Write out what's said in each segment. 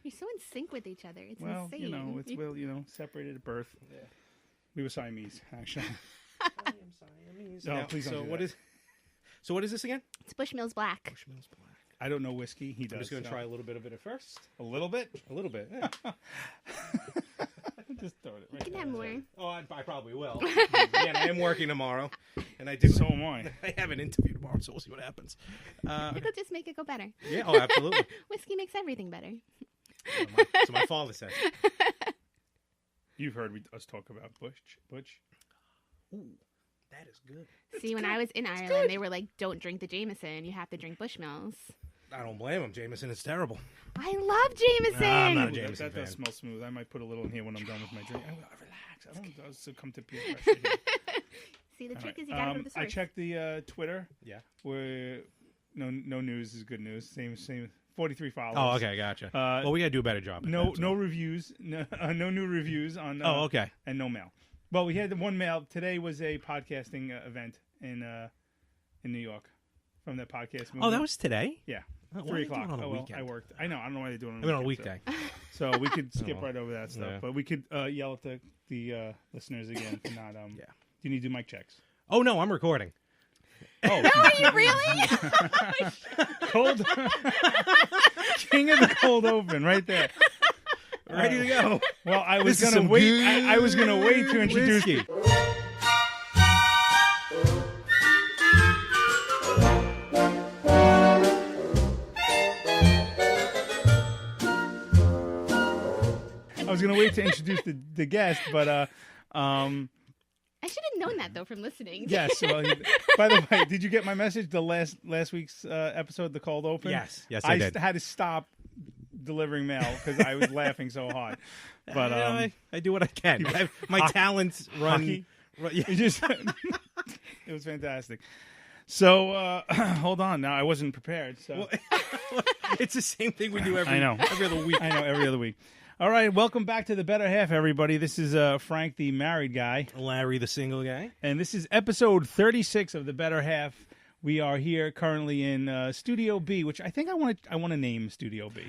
You're so in sync with each other. It's Well, insane. separated at birth. Yeah. We were Siamese, actually. I am Siamese. No, please don't do that. What is this again? It's Bushmills Black. Bushmills Black. I don't know whiskey. He does. I'm just going to try a little bit of it at first. A little bit? A little bit, yeah. Just throw it right You can there. have more. Oh, I probably will. Again, I am working tomorrow, and I do. So am I. I have an interview tomorrow, so we'll see what happens. It'll just make it go better. Yeah, oh, absolutely. Whiskey makes everything better. So my father said. You've heard us talk about Butch. Ooh, that is good. See, when I was in Ireland, they were like, don't drink the Jameson. You have to drink Bushmills. I don't blame him. Jameson is terrible. I love Jameson. I'm not a Ooh, Jameson that fan. does smell smooth. I might put a little in here when I'm done with my drink. Relax. I don't succumb to peer pressure here. See, the All trick right. is you gotta go to the source. I checked the Twitter. Yeah. Where no news is good news. Same 43 followers. Oh, okay, gotcha. Well, we got to do a better job. No reviews. No new reviews on. Oh, okay. And no mail. Well, we had the one mail. Today was a podcasting event in New York from that podcast movie. Oh, that was today? Yeah. Oh, 3 why are they doing o'clock. it on a Well, weekend? I worked. I know. I don't know why they do it on I mean, a on a weekend. weekday. So we could skip right over that stuff. Yeah. But we could yell at the listeners again for not. Yeah. Do you need to do mic checks? Oh, no, I'm recording. Oh. Are you really? Cold. King of the cold open right there. Ready to go. Well, I was This is gonna some wait. good I was gonna wait to introduce whiskey. I was gonna wait to introduce the guest, but I should have known that though from listening. yes. Well, by the way, did you get my message? The last week's episode, the cold open. Yes, I did. had to stop delivering mail because I was laughing so hard. But I do what I can. My talents run. Hockey? Yeah. It was fantastic. So hold on. Now I wasn't prepared. So It's the same thing we do every other week. I know, every other week. All right, welcome back to The Better Half, everybody. This is Frank, the married guy. Larry, the single guy. And this is episode 36 of The Better Half. We are here currently in Studio B, which I think I want to name Studio B.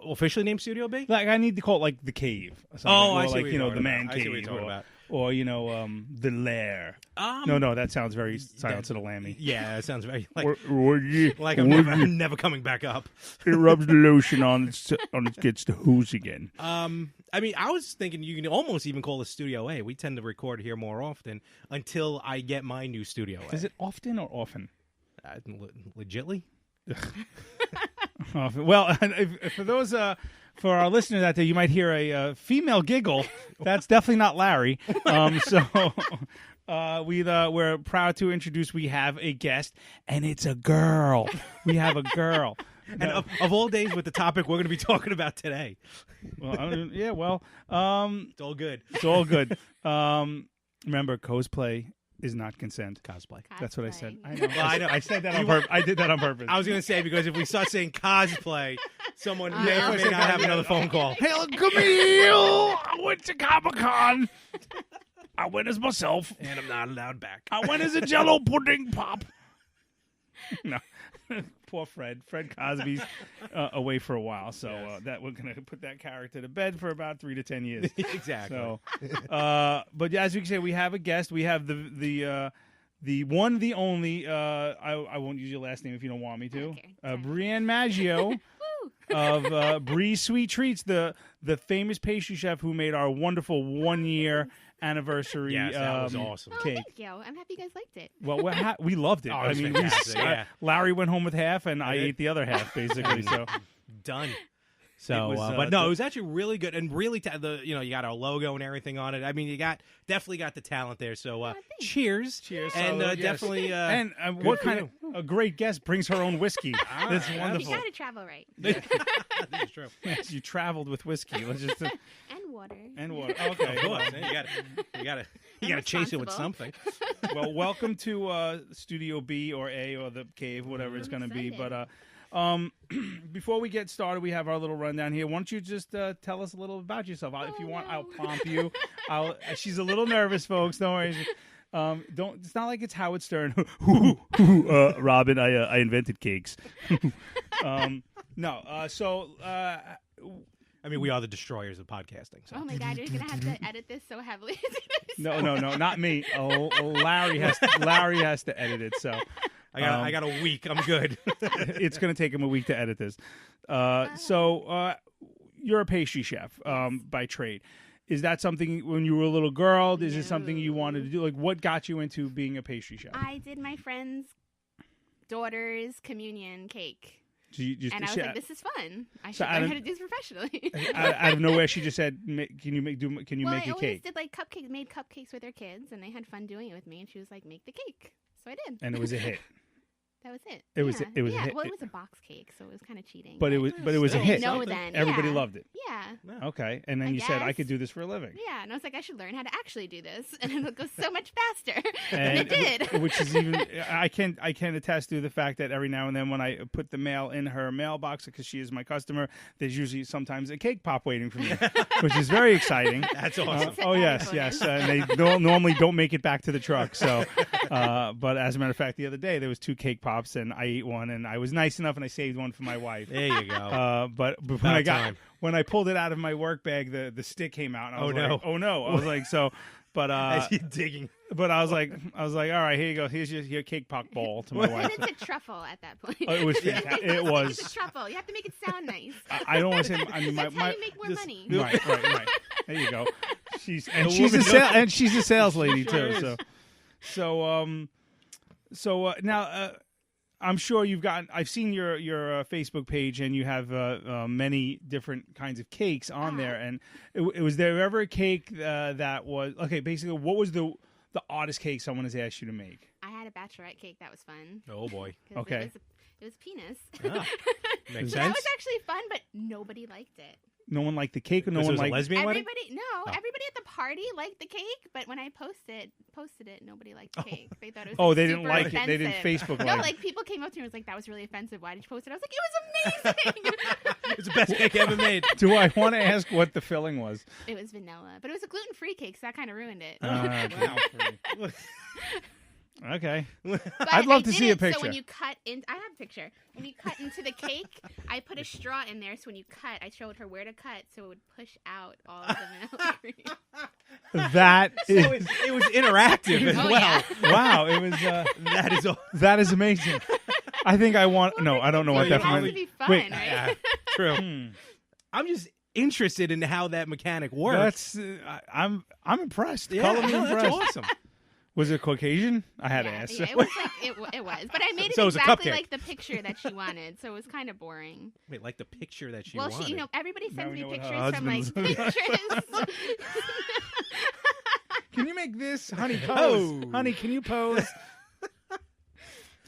Officially named Studio B? Like I need to call it like the cave or something. Oh, or I see like what you're the talking man about. I cave, see what you're talking about. Or the lair. No, that sounds very Silence of the Lammy. Yeah, it sounds very like Would like I'm never coming back up. It rubs the lotion on it gets the who's again. I mean, I was thinking you can almost even call it Studio A. We tend to record here more often until I get my new Studio A. Is it often or often? Legitly? Well, for our listeners out there, you might hear a female giggle. That's definitely not Larry. We're proud to introduce. We have a guest, and it's a girl. We have a girl. And of all days, with the topic we're going to be talking about today. Well, It's all good. it's all good. Remember, cosplay is not consent. Cosplay. That's what I said. I Cosplay. know. Well, I know. I said that on purpose. I did that on purpose. I was going to say, because if we start saying cosplay, someone may or I may said not have another phone call. Hail Camille! I went to Comic-Con. I went as myself. And I'm not allowed back. I went as a Jello pudding pop. No. Poor Fred. Fred Cosby's away for a while, so that we're going to put that character to bed for about 3 to 10 years. Exactly. So, but as you can say, we have a guest. We have the one, the only. I won't use your last name if you don't want me to. Okay, sorry. Breanne Maggio of Bree Sweet Treats, the famous pastry chef who made our wonderful 1-year anniversary Yes, that was awesome. Oh, cake. thank you. I'm happy you guys liked it. Well, we loved it. Oh, it was I mean, fantastic, yeah. Larry went home with half, and I ate the other half, basically. So Done. So, It was, but no, it was actually really good and really you got our logo and everything on it. I mean, you definitely got the talent there. So, thanks. cheers, So, and yes. definitely. and good what for kind you. of a great guest brings her own whiskey. That's right. wonderful. You gotta travel right. This is true. Yes, you traveled with whiskey. Let's just And water. and water. Okay, Of course, you got to chase it with something. well, welcome to Studio B or A or the cave, whatever it's going to be. excited. But before we get started, we have our little rundown here. Why don't you just tell us a little about yourself? If you want, no. I'll prompt you. She's a little nervous, folks. Don't worry. Don't. It's not like it's Howard Stern. Robin, I invented cakes. No. So I mean, we are the destroyers of podcasting. So. Oh my God, you're gonna have to edit this so heavily. No, not me. Larry has to edit it. So I got a week. I'm good. it's going to take him a week to edit this. So you're a pastry chef by trade. Is that something when you were a little girl? Is it something you wanted to do? Like, what got you into being a pastry chef? I did my friend's daughter's communion cake. So you just, and I was like, "This is fun. I should so learn how to do this professionally." Out of nowhere, she just said, "Can you make a cake?" I always did like made cupcakes with her kids, and they had fun doing it with me. And she was like, "Make the cake," so I did. And it was a hit. That was it. It was a hit. Well, it was a box cake, so it was kind of cheating. But it was a hit. Then everybody loved it. Yeah. Okay, and then you said I could do this for a living. Yeah, and I was like, I should learn how to actually do this, and it'll go so much faster. And it did. Which is even I can attest to the fact that every now and then when I put the mail in her mailbox because she is my customer, there's usually sometimes a cake pop waiting for me, which is very exciting. That's awesome. Yes, and they normally don't make it back to the truck. So, but as a matter of fact, the other day there was 2 cake pops, and I ate one, and I was nice enough, and I saved one for my wife. There you go. But when I pulled it out of my work bag, the stick came out. And I was like, oh no! I was like, so, but as you digging. But I was like, all right, here you go. Here's your cake pop bowl to my wife. And it's a truffle at that point. Oh, it was fantastic. It was. It's a truffle. You have to make it sound nice. I don't want to say. I mean, That's how you make more money. Right. There you go. She's a sales lady too. So now. I'm sure I've seen your Facebook page, and you have many different kinds of cakes on there. And was there ever a cake that was okay? Basically, what was the oddest cake someone has asked you to make? I had a bachelorette cake that was fun. Oh boy. Okay. It was penis. Makes sense. That was actually fun, but nobody liked it. No one liked the cake, or no one liked lesbian wedding? Everybody at the party liked the cake, but when I posted it, nobody liked the cake. They thought it was they didn't super like offensive. it. They didn't Facebook like it. No, like people came up to me and was like, "That was really offensive. Why did you post it?" I was like, "It was amazing." It's the best cake ever made. Do I want to ask what the filling was? It was vanilla, but it was a gluten-free cake, so that kind of ruined it. Wow. Okay. But I'd love to see a picture. So when you cut in, I have a picture. When you cut into the cake, I put a straw in there. So when you cut, I showed her where to cut, so it would push out all of the vanilla cream. It was interactive as well. Yeah. Wow, it was. That is amazing. I think I want. No, I don't know what that has means. to be fun, Wait, right? Yeah, true. I'm just interested in how that mechanic works. I'm impressed. Yeah, Color me impressed. that's awesome. Was it Caucasian? I had to ask. Yeah, it was like it was, but I made it So it was a exactly cupcake. like the picture that she wanted. So it was kind of boring. Wait, like the picture that she Well, wanted. everybody Now sends we me know what her pictures from like husband's- Pinterest. Can you make this, honey? Pose, Oh. honey. Can you pose?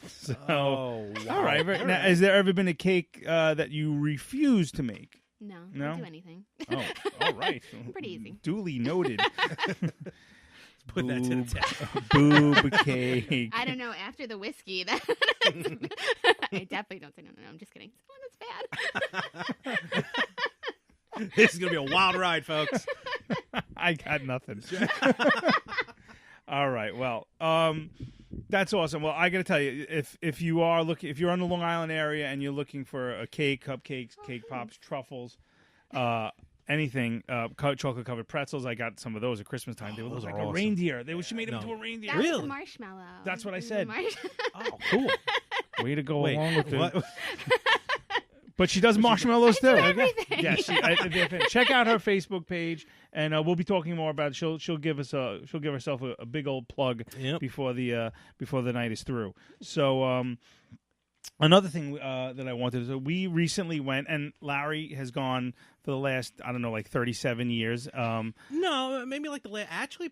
So, Oh, wow. all right. Now, has there ever been a cake that you refuse to make? No, No? I'll do anything. Oh, all right. Pretty easy. Duly noted. Put that to the test. Boob cake. I don't know. After the whiskey, that I definitely don't say no. I'm just kidding. Oh, that's bad. This is going to be a wild ride, folks. I got nothing. All right. Well, that's awesome. Well, I got to tell you, if you're on the Long Island area and you're looking for a cake, cupcakes, cake pops, truffles, anything, chocolate covered pretzels, I got some of those at Christmas time. They would look those like are a awesome. reindeer. She made them into a reindeer. That was Really? a marshmallow. That's what I It was a said. Oh, cool. Way to go Wait, along with it. what? But she does marshmallows too. everything. Yeah, check out her Facebook page, and we'll be talking more about it. She'll give herself a big old plug Yep. before the night is through. So another thing that I wanted to, we recently went, and Larry has gone for the last 37 years. No, maybe like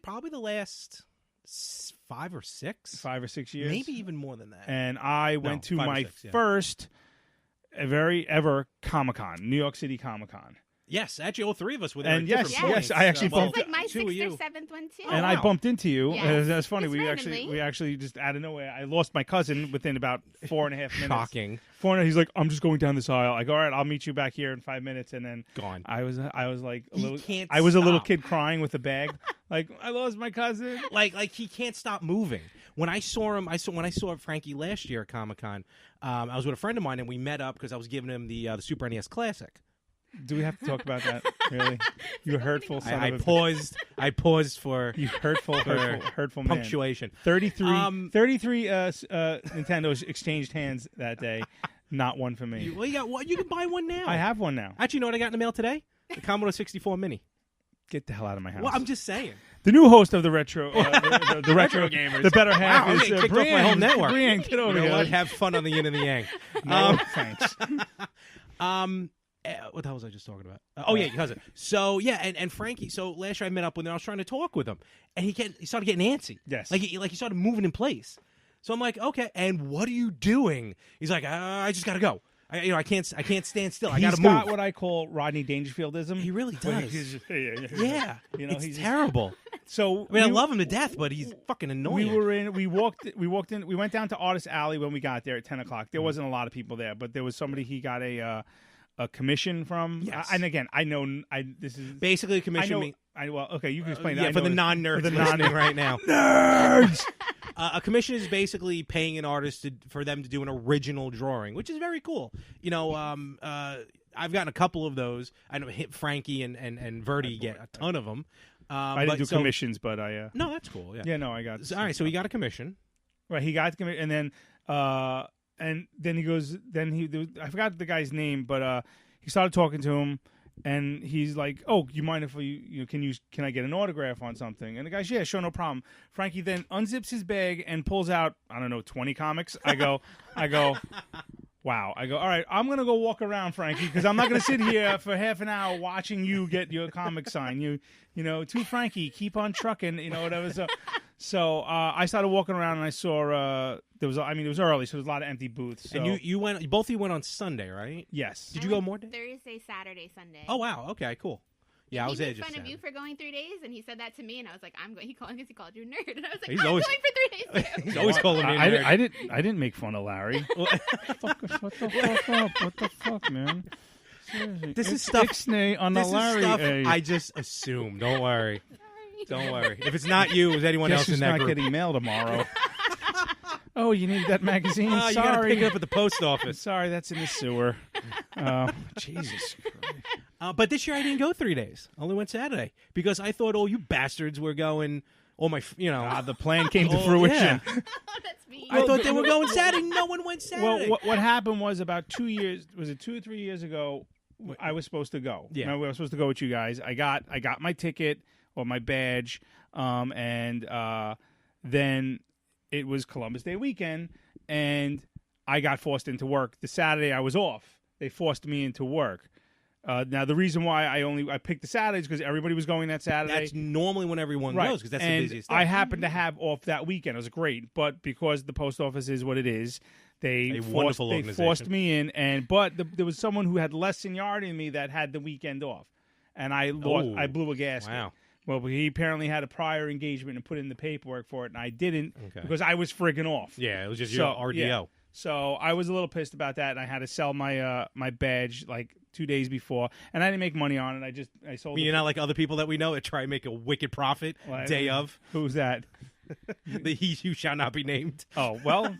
probably the last 5 or 6. 5 or 6 years, Maybe even more than that. And I went to 5 or my 6, yeah. first ever Comic-Con, New York City Comic-Con. Yes, actually, all 3 of us were there. And at yes, different points. I actually This was bumped like my 2 of 6th you. or 7th one too. And Oh, I wow. bumped into you. Yes. That's funny. Just We actually just out of nowhere. I lost my cousin within about 4.5 minutes. Shocking. He's like, I'm just going down this aisle. I go, all right, I'll meet you back here in 5 minutes. And then Gone. I was like a He little. can't I was a little stop. kid crying with a bag. Like, I lost my cousin. Like he can't stop moving. When I saw him, when I saw Frankie last year at Comic-Con, I was with a friend of mine and we met up because I was giving him the Super NES Classic. Do we have to talk about that? Really? You hurtful son I of a... I paused for You hurtful man. punctuation. 33 Nintendos exchanged hands that day. Not one for me. Well, you got one. You can buy one now. I have one now. Actually, you know what I got in the mail today? The Commodore 64 Mini. Get the hell out of my house. Well, I'm just saying. The new host of the retro, the retro gamers, the better half wow, is I'm getting kicked off Breanne. my whole network. Breanne, get over You know here. what? Have fun on the yin and the yang. No, thanks. What the hell was I just talking about? Your cousin. So yeah, and Frankie. So last year I met up with him. I was trying to talk with him, and he started getting antsy. Yes, like he started moving in place. So I'm like, okay, and what are you doing? He's like, I just gotta go. I can't stand still. I gotta He's move. got what I call Rodney Dangerfieldism. He really Where does. he's just, Yeah, you know, it's he's terrible. So I mean, I love him to death, but he's fucking annoying. We walked in. We went down to Artist Alley when we got there at 10 o'clock. There wasn't a lot of people there, but there was somebody he got a commission from. Yes. And again, this is basically a commission. Okay, you can explain that. Yeah, for the non-nerds listening right now. Nerds. A commission is basically paying an artist for them to do an original drawing, which is very cool. You know, I've gotten a couple of those. I know Frankie and Verdi get a ton of them. I didn't do commissions, but I. No, that's cool. Yeah. Yeah, no, I got. All right, so he got a commission. Right, he got the commission, and then he goes. I forgot the guy's name, but he started talking to him. And he's like, "Oh, you mind if can I get an autograph on something?" And the guy's, "Yeah, sure, no problem." Frankie then unzips his bag and pulls out, 20 comics. I go, wow. I go, all right, I'm gonna go walk around, Frankie, because I'm not gonna sit here for half an hour watching you get your comic signed. To Frankie, keep on trucking, whatever. So I started walking around and I saw it was early, so there was a lot of empty booths. So. And you went, both of you went on Sunday, right? Yes. Did you go more days? Thursday, Saturday, Sunday. Oh wow, okay, cool. Yeah, I was there He just made fun of Saturday. you for going 3 days, and he said that to me, and I was like, he called you nerd, and I was like, He's I'm always- going for 3 days too. He's always calling me a nerd. I didn't make fun of Larry. What the fuck up? What the fuck, man? Seriously. This is stuff. Ixnay on the This is Larry. stuff A. I just assume. Don't worry. Don't worry. If it's not you, it's anyone Guess else who's in that not group. getting mail tomorrow. Oh, you need that magazine? You gotta Sorry. pick it up at the post office. Sorry, that's in the sewer. Jesus Christ. But this year I didn't go 3 days. I only went Saturday because I thought, you bastards were going. All my, the plan came to fruition. Yeah. That's me. I thought they were going Saturday. No one went Saturday. Well, what happened was about 2 years. Was it 2 or 3 years ago? I was supposed to go. Yeah, I was supposed to go with you guys. I got my ticket or my badge, and then it was Columbus Day weekend, and I got forced into work. The Saturday I was off. They forced me into work. Now the reason why I picked the Saturdays because everybody was going that Saturday. That's normally when everyone goes because that's and the busiest day. I happened to have off that weekend. It was great, but because the post office is what it is, they forced me in. But there was someone who had less seniority than me that had the weekend off, and I blew a gasket. Wow. Well, he apparently had a prior engagement and put in the paperwork for it, and I didn't because I was friggin' off. Yeah, it was just your RDO. Yeah. So I was a little pissed about that, and I had to sell my my badge like 2 days before, and I didn't make money on it. I sold. You're not like other people that we know that try and make a wicked profit day of. Who's that? The he who shall not be named. Oh well,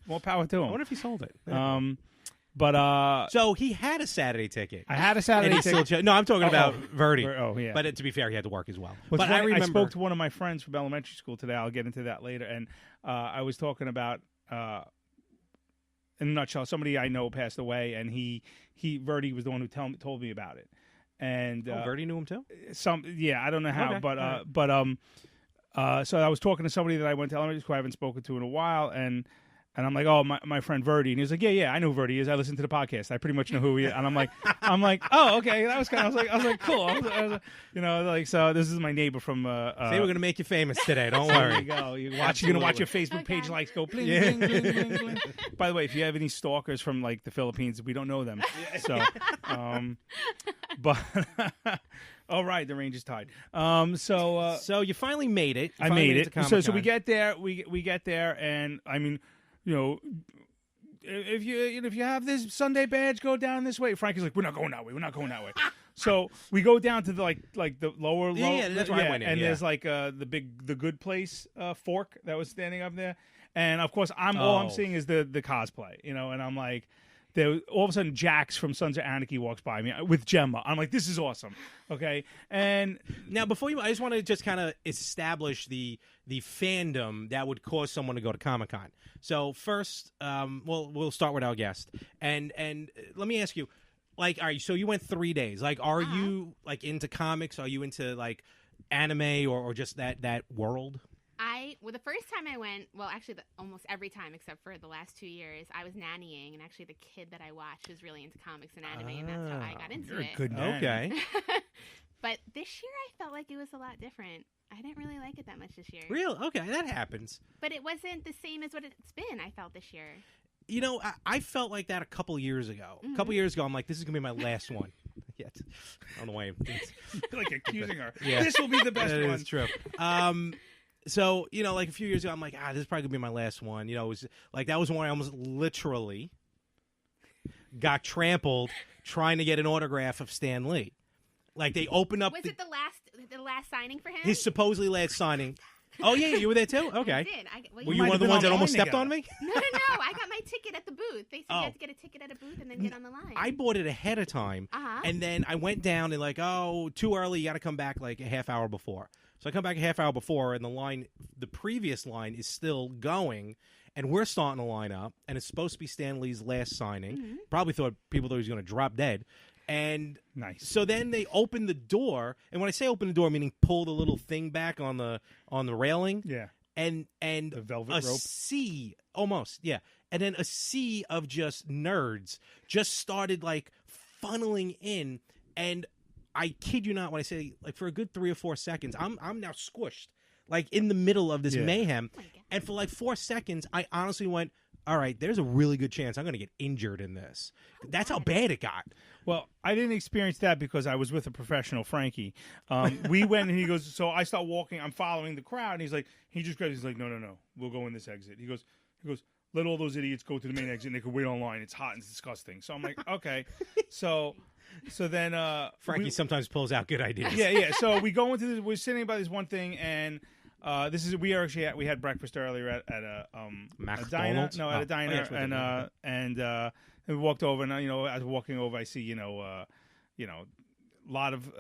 more power to him. I wonder if he sold it. But so he had a Saturday ticket. I had a Saturday and he ticket. still no, I'm talking about Verdi. Oh yeah. But to be fair, he had to work as well. But I remember I spoke to one of my friends from elementary school today. I'll get into that later. And I was talking about, in a nutshell, somebody I know passed away, and Verdi was the one who told me about it. And Verdi knew him too. I don't know how, okay. So I was talking to somebody that I went to elementary school I haven't spoken to in a while, and I'm like, oh, my friend Verdi, and he was like, yeah, I know who Verdi is. I listened to the podcast. I pretty much know who he is. And I'm like, oh, okay, that was kind of. I was like, cool. So this is my neighbor from. Say we're gonna make you famous today. Don't worry. There you go. You're gonna watch your Facebook page likes go bling, bling, bling, bling, bling. By the way, if you have any stalkers from like the Philippines, we don't know them. So, but. Oh right, the range is tied. So you finally made it. I made it. So we get there. We get there, and I mean, if you have this Sunday badge, go down this way. Frankie's like, we're not going that way. We're not going that way. So we go down to the like the lower. Yeah, that's where I went in. And there's like the good place fork that was standing up there, and of course all I'm seeing is the cosplay, and I'm like. all of a sudden Jax from Sons of Anarchy walks by me with Gemma. I'm like, this is awesome. Okay, and now before I just want to just kind of establish the fandom that would cause someone to go to Comic-Con. So first, we'll start with our guest, and let me ask you, like, all right, so you went 3 days. Like, are you like into comics? Are you into like anime or just that world? The first time I went, well, actually, almost every time except for the last 2 years, I was nannying, and actually, the kid that I watched was really into comics and anime, and that's how I got into you're it. a good nanny. Okay. But this year, I felt like it was a lot different. I didn't really like it that much this year. Real? Okay, that happens. But it wasn't the same as what it's been. I felt this year. You know, I felt like that a couple years ago. Mm-hmm. A couple years ago, I'm like, this is gonna be my last one. Yet, I don't know why. like accusing her. Yeah. This will be the best one. It's true. So, you know, like a few years ago, I'm like, this is probably going to be my last one. You know, it was like that was when I almost literally got trampled trying to get an autograph of Stan Lee. Like they opened up. Was it the last signing for him? His supposedly last signing. Oh, yeah, you were there too? Okay. I did. Were you one of the ones that almost stepped on me? No. I got my ticket at the booth. They said you had to get a ticket at a booth and then get on the line. I bought it ahead of time, and then I went down and like, too early. You got to come back like a half hour before. So I come back a half hour before, and the previous line is still going, and we're starting to line up, and it's supposed to be Stan Lee's last signing. Mm-hmm. People thought he was going to drop dead. And nice. So then they open the door, and when I say open the door, meaning pull the little thing back on the railing. Yeah. And the velvet rope. Sea, almost, yeah. And then a sea of just nerds just started like funneling in, and I kid you not when I say like for a good 3 or 4 seconds, I'm now squished like in the middle of this mayhem, and for like 4 seconds, I honestly went, all right, there's a really good chance I'm going to get injured in this. That's how bad it got. Well, I didn't experience that because I was with a professional, Frankie. We went and he goes, so I start walking. I'm following the crowd. And he's like, no. We'll go in this exit. He goes, let all those idiots go to the main exit and they can wait online. It's hot and it's disgusting. So I'm like, okay. So then Frankie sometimes pulls out good ideas. Yeah. So we go into this. We're sitting by this one thing, and we had breakfast earlier at a diner. No, at a diner, and we walked over, and as we're walking over, I see a lot of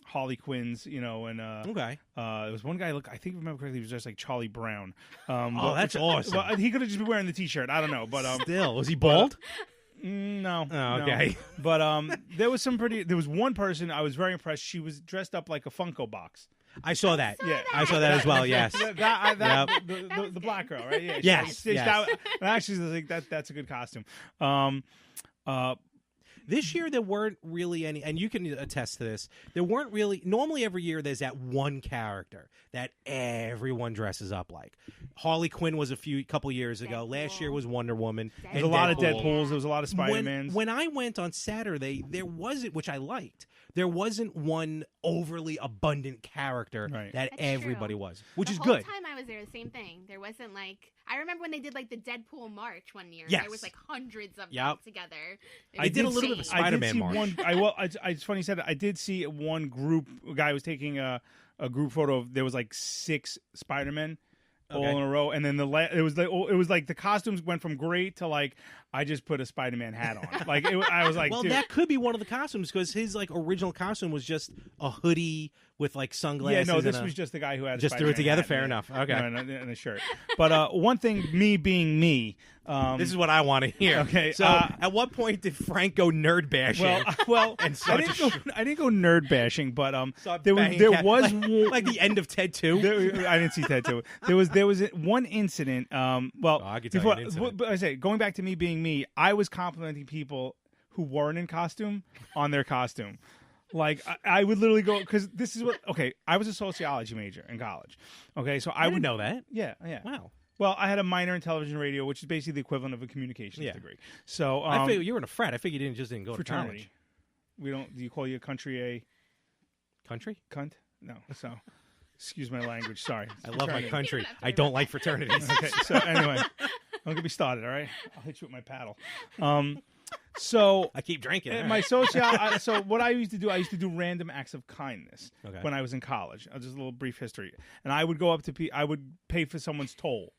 Harley Quinns, and okay. There was one guy. I think remember correctly, he was just like Charlie Brown. That's awesome. Well, he could have just been wearing the T-shirt. I don't know, but still, was he bald? No. Oh, okay. No. But there was one person I was very impressed. She was dressed up like a Funko box. I saw that. I saw that as well. Yes. The black girl, right? Yeah. Yes. Actually, that's a good costume. This year there weren't really any, and you can attest to this. There weren't really. Normally, every year there's that one character that everyone dresses up like. Harley Quinn was a couple years ago. Last year was Wonder Woman. There's a lot of Deadpools. There was a lot of Spider-Mans. When I went on Saturday, there wasn't, which I liked. There wasn't one overly abundant character that That's everybody true. was, which is the good. The whole time I was there, the same thing. There wasn't like I remember when they did like the Deadpool March one year. Yes. There was like hundreds of them together. I did a little bit of a Spider-Man March. It's funny you said that. I did see one group. A guy was taking a group photo of. There was like 6 Spider-Men. All in a row, and then it was like the costumes went from great to like I just put a Spider-Man hat on. Like I was like, well, dude. that could be one of the costumes because his like original costume was just a hoodie with like sunglasses. Yeah, no, this was just the guy who had just threw it together. Hat Fair enough. Okay, and a shirt. But one thing, me being me, this is what I want to hear. Okay, so at what point did Frank go nerd bashing? Well, and I didn't go nerd bashing, but there was like the end of Ted 2. I didn't see Ted 2. There was one incident. I could tell you an incident. But I say going back to me being me, I was complimenting people who weren't in costume on their costume. Like I would literally go because this is what. Okay, I was a sociology major in college. Okay, so I would know that. Yeah. Wow. Well, I had a minor in television radio, which is basically the equivalent of a communications degree. So I figured you were in a frat. I figured you didn't go fraternity. to college. We don't. Do you call your country a country? Cunt? No. So, excuse my language. Sorry. I love my country. I don't like fraternities. Okay. So anyway, don't get me started. All right. I'll hit you with my paddle. So I keep drinking. My so what I used to do random acts of kindness when I was in college. Just a little brief history. And I would go up to I would pay for someone's toll.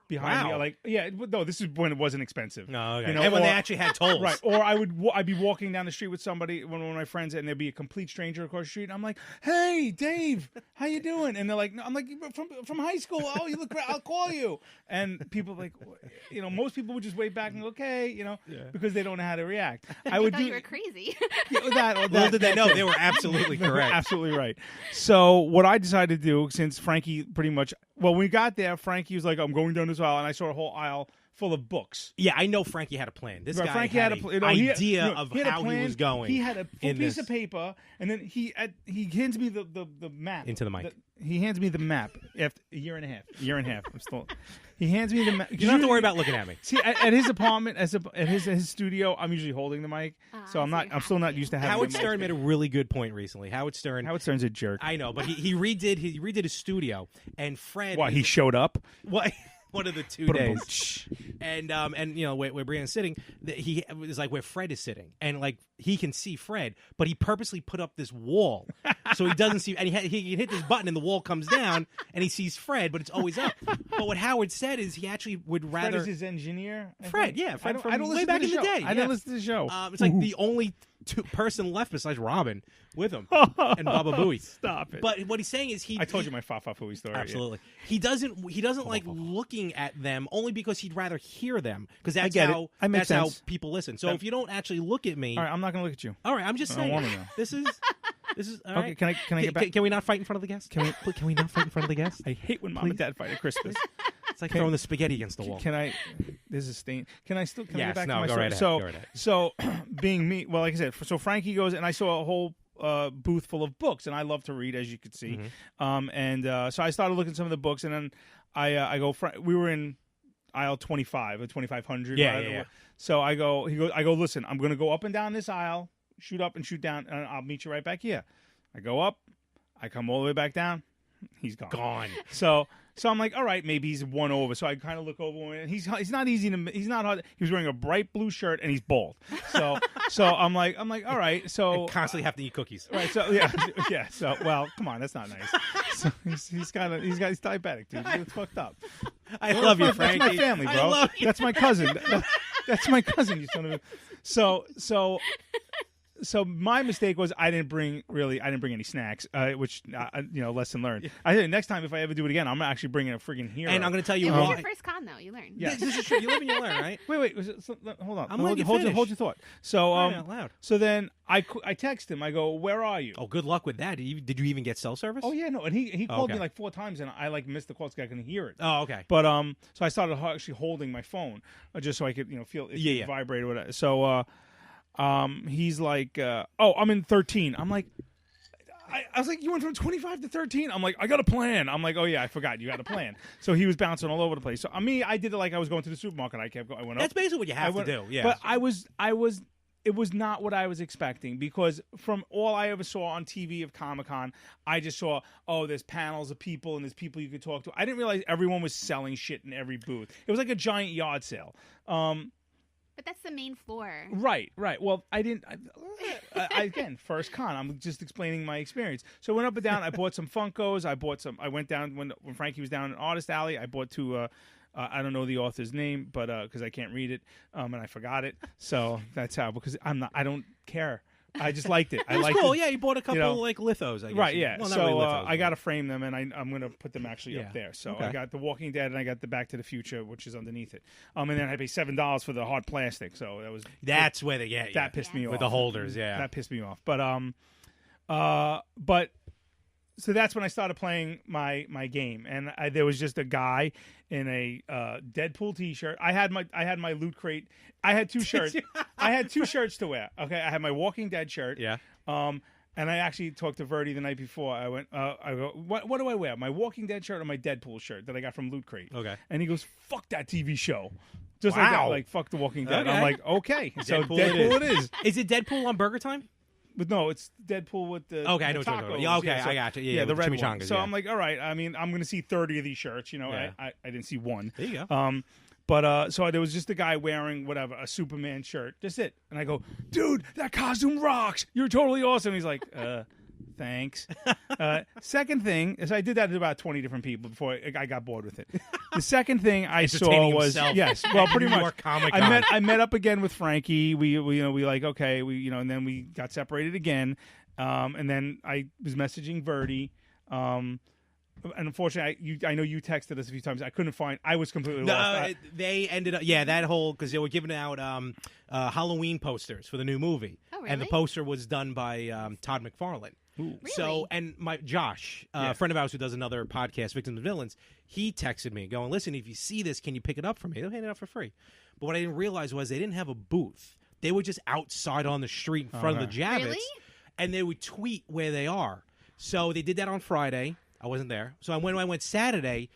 behind me. Wow. Like, yeah, no, this is when it wasn't expensive. No, okay. You know, and when or- they actually had tolls. Right, or I'd be walking down the street with somebody, one of my friends, and there'd be a complete stranger across the street. And I'm like, "Hey, Dave, how you doing?" And they're like, no, "I'm like from high school. Oh, you look great. I'll call you." And people like, most people would just wait back and go, "Okay," because they don't know how to react. I would thought do you were crazy. Little did they know they were absolutely correct. Absolutely right. So what I decided to do, since Frankie pretty much, when we got there, Frankie was like, "I'm going down this aisle," and I saw a whole aisle full of books. Yeah, I know Frankie had a plan. This Right, guy Frankie had had an a pl- idea he of had a how plan. he was going. He had a full in piece this. of paper, and then he hands me the map. Into the mic. He hands me the map after a year and a half. I'm still. He hands me the map. You don't have to worry about looking at me. See, at his apartment, at his studio, I'm usually holding the mic, so I'm still not used to having. Howard the mic. Stern made a really good point recently. Howard Stern's a jerk. I know, but he redid his studio, and Fred. Why he showed up? What? One of the 2 days, and where Breanne's sitting, he is like where Fred is sitting, and like he can see Fred, but he purposely put up this wall so he doesn't see, and he can hit this button and the wall comes down and he sees Fred, but it's always up. But what Howard said is he actually would rather Fred is his engineer. Fred from way back in the day. I didn't listen to the show. It's like the only person left besides Robin with him and Baba Booey. Stop it. But what he's saying is I told you my Fa Fooey story. Absolutely. Yeah. He doesn't like looking at them only because he'd rather hear them because that's get how it. Makes how sense. people listen. So if you don't actually look at me, All right, I'm not going to look at you. all right, I'm just I don't saying. wanna know. This is all Okay, right. can I get back? Can we not fight in front of the guests? Can we not fight in front of the guests? I hate when mom and dad fight at Christmas. It's like throwing the spaghetti against the wall. Can I? This is stain. Can I still? Can I Yes, get back no, to my go story? right ahead, So, go right ahead. so being me, well, like I said, so Frankie goes and I saw a whole booth full of books, and I love to read, as you could see. Mm-hmm. So I started looking at some of the books, and then I go. We were in aisle 25 or 2500. Yeah. So I go. I go. Listen, I'm going to go up and down this aisle, shoot up and shoot down, and I'll meet you right back here. I go up. I come all the way back down. He's gone. So I'm like, all right, maybe he's one over. So I kind of look over, and he's not easy to. He's not hard. He was wearing a bright blue shirt, and he's bald. So I'm like, all right. So And constantly have to eat cookies. right. So yeah. So well, come on, that's not nice. So he's diabetic, dude. It's fucked up. I love you, That's Frankie. my family, I bro. love you. That's my cousin. That's my cousin. You son of a. So my mistake was I didn't bring any snacks, which lesson learned. I think next time if I ever do it again, I'm actually bringing a friggin' hero. And I'm going to tell you It was why. your first con, though. You learned. Yeah. This is true. You live and you learn, right? Wait. Hold on. I'm letting you hold finish. your thought. So Crying out loud. so then I text him. I go, "Where are you?" Oh, good luck with that. Did you even get cell service? Oh yeah, no. And he called me okay. like 4 times, and I like missed the call because I couldn't hear it. Oh, okay. But so I started actually holding my phone just so I could feel it vibrate or whatever. So he's like, "Oh, I'm in 13." I'm like, I was like, "You went from 25 to 13?" I'm like, "I got a plan." I'm like, "Oh yeah, I forgot you got a plan." So he was bouncing all over the place. So I did it like I was going to the supermarket. I kept going. I went That's up. basically what you have to do. Yeah. But it was not what I was expecting because from all I ever saw on TV of Comic-Con, I just saw, there's panels of people and there's people you could talk to. I didn't realize everyone was selling shit in every booth. It was like a giant yard sale. But that's the main floor. Right. Well, I didn't. Again, first con. I'm just explaining my experience. So I went up and down. I bought some Funkos. I went down when Frankie was down in Artist Alley. I bought 2. I don't know the author's name, but because I can't read it, and I forgot it. So that's how. Because I don't care. I just liked it. I liked cool. it. Yeah, you bought a couple like lithos, I guess. Right, yeah. Well, not so really lithos, I got to frame them, and I'm going to put them actually Yeah. up there. So Okay. I got The Walking Dead, and I got the Back to the Future, which is underneath it. And then I paid $7 for the hard plastic. So That's where they get you. that pissed me off With the holders, yeah. That pissed me off. But so that's when I started playing my game, and there was just a guy in a Deadpool T-shirt. I had my Loot Crate. I had 2 shirts. I had 2 shirts to wear. Okay, I had my Walking Dead shirt. Yeah. And I actually talked to Verdi the night before. I went, I go, what do I wear? My Walking Dead shirt or my Deadpool shirt that I got from Loot Crate? Okay. And he goes, fuck that TV show. Just like that, Wow. like fuck The Walking Dead. Okay. I'm like, okay. So Deadpool Deadpool it it is. Is it Deadpool on Burger Time? But no, it's Deadpool with the Okay, I know the what you're talking about. tacos. Yeah, okay, so- I got you. Yeah, the with the red one. chimichangas, So yeah. I'm like, all right. I mean, I'm going to see 30 of these shirts. Yeah. I didn't see one. There you go. But so there was just a guy wearing whatever, a Superman shirt. Just it. And I go, dude, that costume rocks. You're totally awesome. He's like, Thanks. Second thing is I did that to about 20 different people before I got bored with it. The second thing I saw Entertaining was himself yes, well, pretty New much. York Comic-Con. I met up again with Frankie. We like okay, and then we got separated again. And then I was messaging Verdi. And unfortunately, I know you texted us a few times. I couldn't find. I was completely lost. They ended up, that whole, because they were giving out Halloween posters for the new movie. Oh, really? And the poster was done by Todd McFarlane. Ooh. Really? So, and my Josh, a friend of ours who does another podcast, Victims and Villains, he texted me going, listen, if you see this, can you pick it up for me? They'll hand it out for free. But what I didn't realize was they didn't have a booth. They were just outside on the street in front of the Javits. Really? And they would tweet where they are. So they did that on Friday. I wasn't there. So when I went Saturday,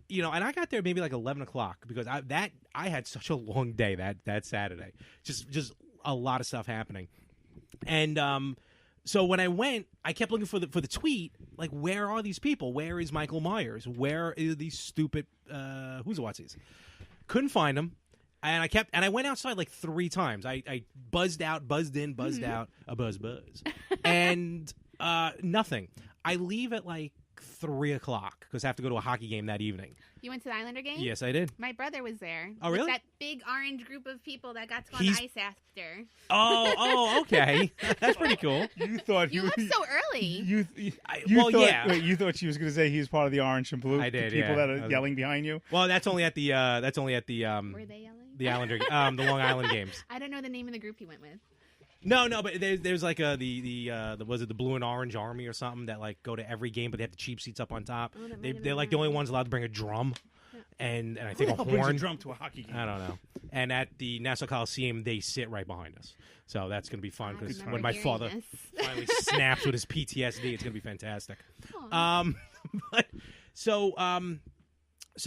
and I got there maybe like 11 o'clock because I had such a long day that Saturday. Just a lot of stuff happening. And so when I went, I kept looking for the tweet, like, where are these people? Where is Michael Myers? Where are these stupid who's the whatsies? Couldn't find them. And I went outside like 3 times. I buzzed out, buzzed in, buzzed out, a buzz. And nothing. I leave at like 3 o'clock because I have to go to a hockey game that evening. You went to the Islander game? Yes, I did. My brother was there. Oh, really? With that big orange group of people that got to go on the ice after. Oh, okay. That's pretty cool. You thought You left so early. You well, thought, yeah. Wait, you thought she was going to say he was part of the orange and blue. I did, the people yeah. that are yelling behind you. Well, that's only at the Were they yelling? the Islander the Long Island games. I don't know the name of the group he went with. No, but there's like the was it the Blue and Orange Army or something that like go to every game, but they have the cheap seats up on top. Oh, that might have They're been like the only right. ones allowed to bring a drum, and I think a Who brings horn. a drum to a hockey game? I don't know. And at the Nassau Coliseum, they sit right behind us, so that's gonna be fun I because remember when my hearing father this. finally snaps with his PTSD, it's gonna be fantastic. Aw. But so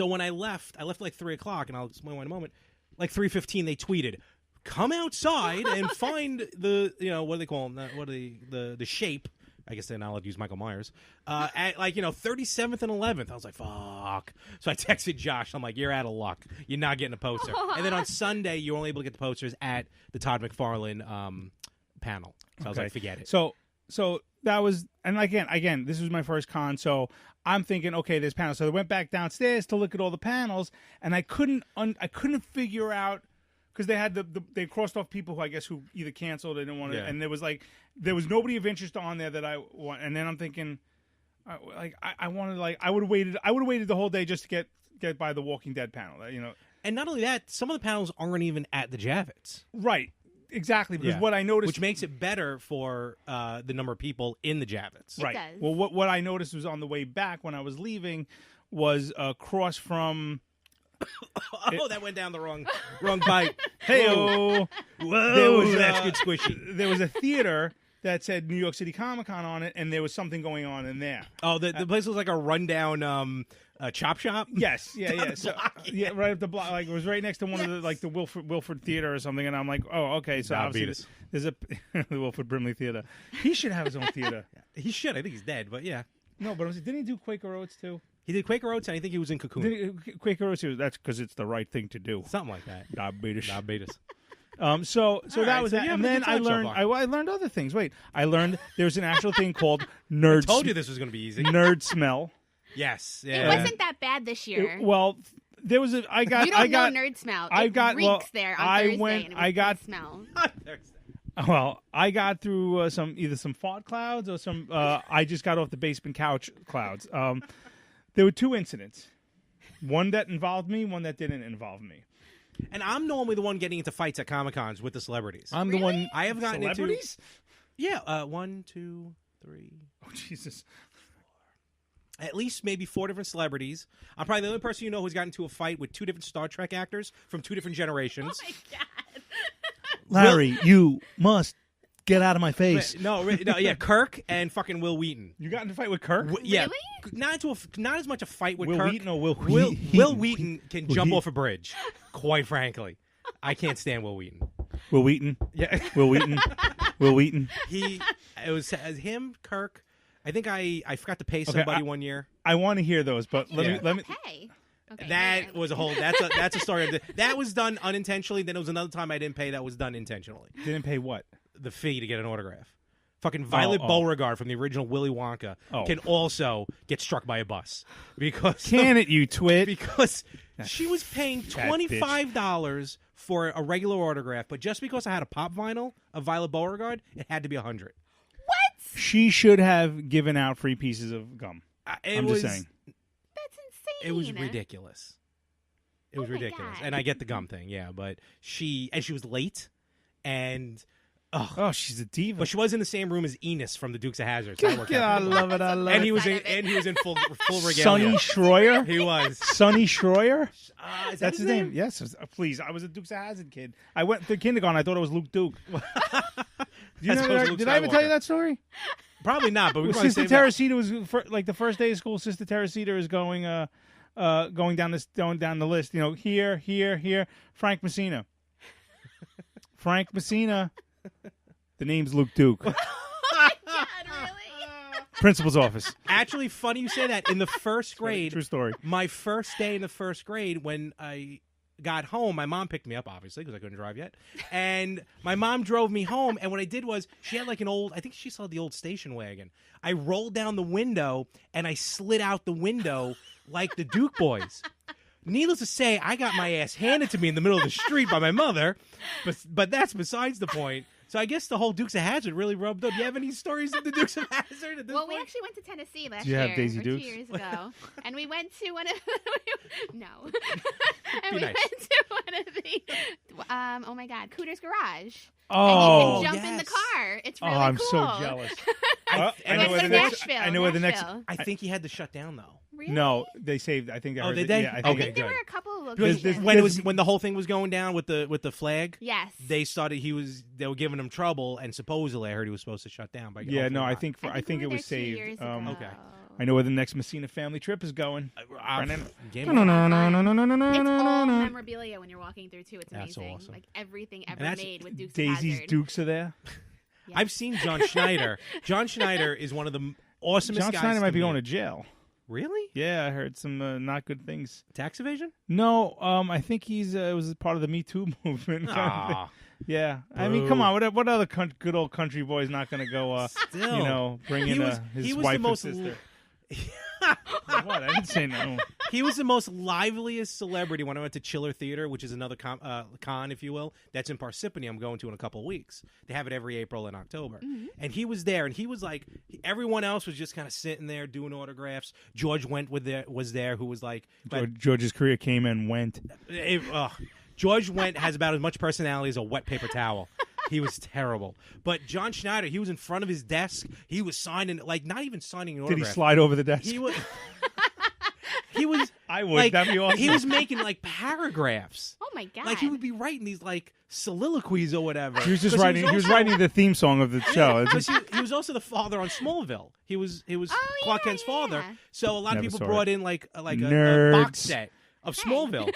when I left at like 3 o'clock, and I'll explain why in a moment. Like 3:15, they tweeted, "Come outside and find the what do they call them? What are the shape?" I guess they're not allowed to use Michael Myers. At like 37th and 11th, I was like, "Fuck!" So I texted Josh. I'm like, "You're out of luck. You're not getting a poster." And then on Sunday, you were only able to get the posters at the Todd McFarlane panel. So I was like, "Forget it." So that was, and again, this was my first con, so I'm thinking, okay, there's panels. So I went back downstairs to look at all the panels, and I couldn't figure out because they had they crossed off people who either canceled or didn't want to, and there was nobody of interest on there that I want. And then I'm thinking, I wanted I would have waited the whole day just to get by the Walking Dead panel, And not only that, some of the panels aren't even at the Javits. Right. Exactly, because what I noticed, which makes it better for the number of people in the Javits. Right. does. Well, what I noticed was on the way back when I was leaving was across from. That went down the wrong pipe. Hey-o. Whoa, that's good squishy. There was a theater that said New York City Comic Con on it, and there was something going on in there. Oh, the place was like a rundown chop shop. Yes, yeah. So, right up the block. Like it was right next to one of the Wilford Theater or something, and I'm like, oh, okay. So obviously there's a the Wilford Brimley Theater. He should have his own theater. He should. I think he's dead, but yeah. No, but didn't he do Quaker Oats too? He did Quaker Oats, and I think he was in Cocoon. Quaker Oats. That's because it's the right thing to do. Something like that. Diabetes. All So that right, was so that, you and have a then good I time so learned. far. I learned other things. Wait, I learned there's an actual thing called nerd. I told you this was going to be easy. Nerd smell. Yes. It Yeah. wasn't that bad this year. Well, there was a. I got. You don't I got. know nerd smell. I It got. reeks Well, there on I Thursday, went. and it was I got. good smell. Well, I got through either some fart clouds or some. I just got off the basement couch clouds. There were 2 incidents. One that involved me, one that didn't involve me. And I'm normally the one getting into fights at Comic Cons with the celebrities. I'm the one. I have gotten celebrities? into. Yeah. 1, 2, 3. Oh Jesus! At least maybe 4 different celebrities. I'm probably the only person you know who's gotten into a fight with 2 different Star Trek actors from 2 different generations. Oh my god! Larry, you must get out of my face. Yeah, Kirk and fucking Will Wheaton. You got into a fight with Kirk? Yeah, Really? not as much a fight with Will Kirk. Wheaton or Will Will Wheaton? Wheaton can jump off a bridge. Quite frankly, I can't stand Will Wheaton. Will Wheaton? Yeah, Will Wheaton? Will Wheaton? It was him, Kirk. I think I forgot to pay somebody one year. I want to hear those, but let me. Pay. Okay, That was a whole. That's a story. That was done unintentionally. Then there was another time I didn't pay. That was done intentionally. Didn't pay what? The fee to get an autograph. Fucking Violet oh. Beauregard from the original Willy Wonka Oh. can also get struck by a bus because Can it, you twit? because she was paying Fat $25 for a regular autograph, but just because I had a pop vinyl of Violet Beauregard, it had to be $100. What? She should have given out free pieces of gum. I'm just saying. That's insane. It was ridiculous. It was Oh my ridiculous, God. and I get the gum thing, yeah, but she was late, and. Oh, she's a diva. But she was in the same room as Enos from the Dukes of Hazzard. So that worked I out. love it. I love And it. he was Side in, of it. full regalia. Sonny Schroyer? He was. Sonny Schroyer? Is that That's his name. Yes. Please. I was a Dukes of Hazzard kid. I went to kindergarten. I thought it was Luke Duke. Did I ever tell you that story? Probably not, but we Well, probably Sister saved that. Teresita was like the first day of school. Sister Teresita is going down the list. You know, here. Frank Messina. Frank Messina. The name's Luke Duke. Oh my God, really? Principal's office. Actually, funny you say that. In the first grade, True story. my first day in the first grade, when I got home, my mom picked me up, obviously, because I couldn't drive yet. And my mom drove me home, and what I did was, she had like an old, I think she saw the old station wagon. I rolled down the window, and I slid out the window like the Duke boys. Needless to say, I got my ass handed to me in the middle of the street by my mother, but that's besides the point. So I guess the whole Dukes of Hazzard really rubbed up. Do you have any stories of the Dukes of Hazzard at this Well, point? we actually went to Tennessee last Do you year, have Daisy or Dukes? 2 years ago, and we went to one of no, and Be we nice. went to one of the oh my God, Cooter's Garage. Oh, and you can jump in the yes. car. It's really I'm cool. so jealous. I And know then where go the to next- Nashville. I know where the next- Nashville. I think he had to shut down, though. Really? No, they saved. I think. I Oh, heard did that- they? Yeah, I I think Okay, think there good. were a couple of There's- locations. When the whole thing was going down with the flag, Yes. they were giving him trouble, and supposedly I heard he was supposed to shut down. But Yeah, no, hopefully I not. think I it we were was there 2 saved. years ago. Okay. I know where the next Messina family trip is going. Game No, on. no, no, no, no, no, no, It's no, all no. memorabilia when you're walking through too. It's That's amazing. awesome. Like everything ever that's- made with Dukes of Daisy's Hazzard. Dukes are there. Yes. I've seen John Schneider. John Schneider is one of the awesomest John guys. Schneider might be meet. going to jail. Really? Yeah, I heard some not good things. Tax evasion? No, I think he's it was part of the Me Too movement. kind of thing. Ah, Yeah, I mean, Boo. come on, what other good old country boy is not going to go? still. Bring He in was- his he was wife the and most sister. What? I didn't say no. He was the most liveliest celebrity when I went to Chiller Theater, which is another con, if you will, that's in Parsippany. I'm going to in a couple of weeks. They have it every April and October. And he was there, and he was like, everyone else was just kind of sitting there doing autographs. George was there, who was like, George's career came and went. George Wendt has about as much personality as a wet paper towel. He was terrible. But John Schneider, he was in front of his desk. He was signing, like, not even signing an Did autograph. he slide over the desk? He was. He was. I would. Like, That'd be awesome. he was making like paragraphs. Oh my God. Like he would be writing these like soliloquies or whatever. He was just 'Cause writing. He was also- writing the theme song of the show. It's Because just- he was also the father on Smallville. He was Oh, Clark yeah, Kent's father. yeah. So a lot Never of people saw brought it. in like a Nerds. box set of Smallville.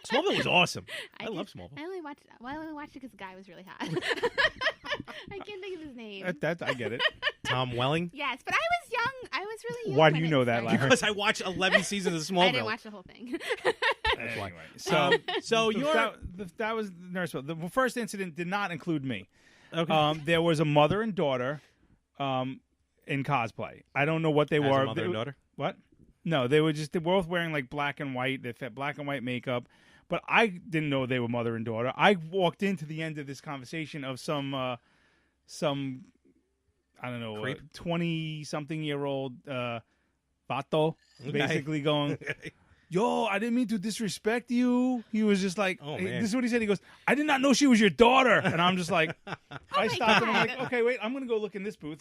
Smallville was awesome. I love Smallville. I only watched it because the guy was really hot. I can't think of his name. that I get it. Tom Welling. Yes, but I was young. I was really young. Why do when you it know that, started. Larry? Because I watched 11 seasons of Smallville. I didn't watch the whole thing. Anyway, So you're that was Nurseville. The first incident did not include me. okay. There was a mother and daughter in cosplay. I don't know what they As a were. mother and daughter? What? No, they were both wearing like black and white. They had black and white makeup. But I didn't know they were mother and daughter. I walked into the end of this conversation of some I don't know, Creep? 20-something-year-old vato, Okay. basically going, yo, I didn't mean to disrespect you. He was just like, Oh, man. this is what he said. He goes, I did not know she was your daughter. And I'm just like, I stopped and I'm God. like, okay, wait, I'm going to go look in this booth.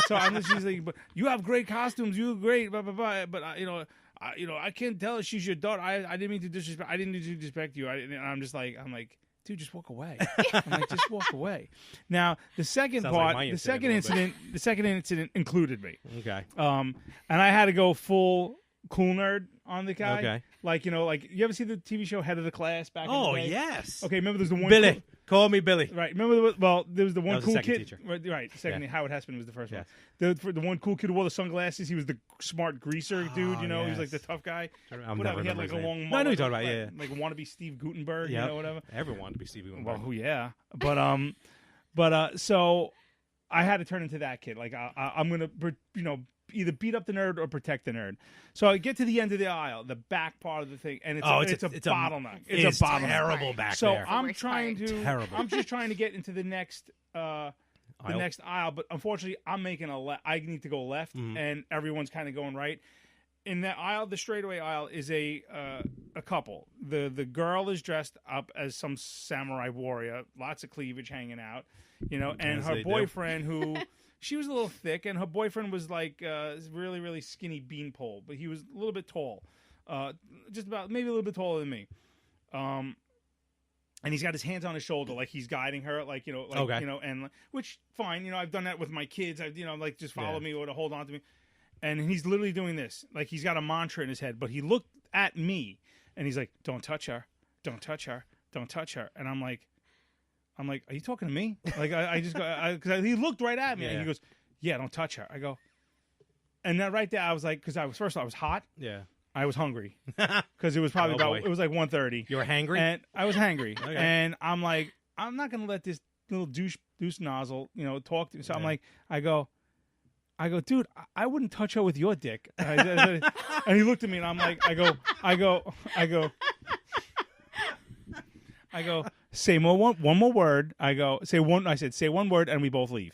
So I'm just she's like, but you have great costumes. You look great, blah, blah, blah. But, I can't tell if she's your daughter. I didn't mean to disrespect. I didn't mean to disrespect you. And I'm like, dude, just walk away. I'm like, just walk away. Now, the second Sounds like part, my the incident second a little incident, the second incident included me. Okay. And I had to go full cool nerd on the guy. Okay. Like, you ever see the TV show Head of the Class back Oh in the day? yes. Okay, remember there's the one Billy, cool- call me Billy. right, remember there was the one was the cool second kid. teacher. Right, the second Yeah. Howard Hessman was the first Yes. one. The one cool kid who wore the sunglasses, he was the smart greaser dude, he was like yes. the tough guy. I'm Whatever, never he had like remember a his long name. No, I know mullet, you're talking about, like a wannabe Steve Gutenberg, Yep. whatever. Everyone wanted to be Stevie Wonder. Well, yeah, but so I had to turn into that kid. Like I'm gonna, either beat up the nerd or protect the nerd. So I get to the end of the aisle, the back part of the thing, and it's a bottleneck. It's a bottleneck. Terrible back so there. I'm trying to. Terrible. I'm just trying to get into the next. Next aisle, but unfortunately, I'm making I need to go left, and everyone's kind of going right. In that aisle, the straightaway aisle, is a couple. The girl is dressed up as some samurai warrior, lots of cleavage hanging out, and her boyfriend, who she was a little thick, and her boyfriend was like really, really skinny beanpole, but he was a little bit tall, just about maybe a little bit taller than me. And he's got his hands on his shoulder, like he's guiding her, and which fine, I've done that with my kids. Like just follow me or to hold on to me. And he's literally doing this, like he's got a mantra in his head. But he looked at me, and he's like, "Don't touch her, don't touch her, don't touch her." And I'm like, "Are you talking to me?" Like I just go, because he looked right at me, and he goes, "Yeah, don't touch her." I go, and then right there, I was like, because I was hot, I was hungry, because it was probably it was like 1:30. You were hangry, and I was hangry, and I'm like, I'm not gonna let this little douche nozzle, talk to me. So I'm like, I go, dude, I wouldn't touch her with your dick. And he looked at me, and I'm like, I go, say one more word. I said, say one word, and we both leave.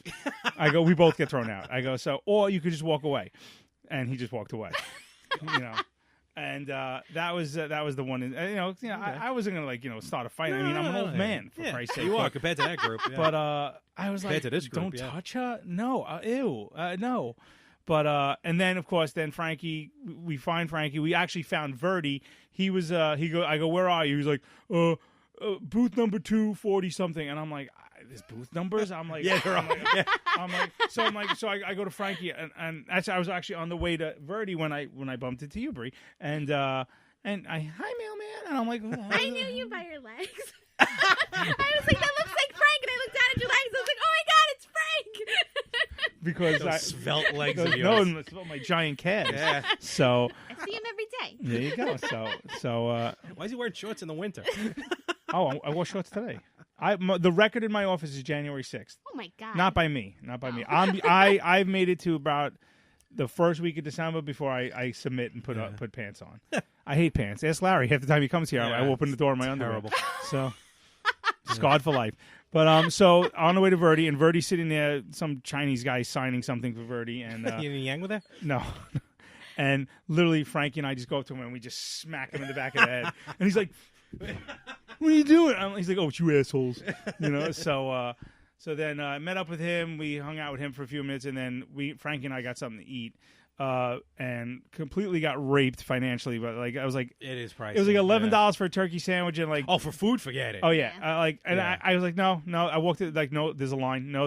We both get thrown out. Or you could just walk away. And he just walked away, And that was the one. I wasn't gonna start a fight. I mean, I'm an old man, for Christ's sake. You are compared to that group. Yeah. But I was like, to this group, don't touch her. No, ew, no. But and then of course, Frankie. We find Frankie. We actually found Verdi. He was. I go, where are you? He's like, booth number 240 something. And I'm like, there's booth numbers. I'm like, so I go to Frankie, and I was actually on the way to Verdi when I bumped into you, Bree, and hi mailman, and I'm like, I knew you by your legs. I was like, that looks like Frank, and I looked down at your legs. I was like, oh my god, it's Frank. Because those svelte legs of yours. No, it's my giant calves. Yeah. So I see him every day. There you go. So why is he wearing shorts in the winter? I wore shorts today. The record in my office is January 6th. Oh my god! Not by me. I've made it to about the first week of December before I submit and put pants on. I hate pants. Ask Larry. Half the time he comes here, I open the door in my underwear. So scarred for life. But so on the way to Verdi, and Verdi's sitting there, some Chinese guy signing something for Verdi, and you didn't yang with her? No. And literally, Frankie and I just go up to him and we just smack him in the back of the head, and he's like, "What are you doing?" He's like, "Oh, it's you assholes," So then I met up with him. We hung out with him for a few minutes, and then Frankie and I got something to eat, and completely got raped financially. But I was like, it is pricey. It was like $11 for a turkey sandwich, and for food, forget it. Oh yeah, I was like, no. I walked it no, there's a line, and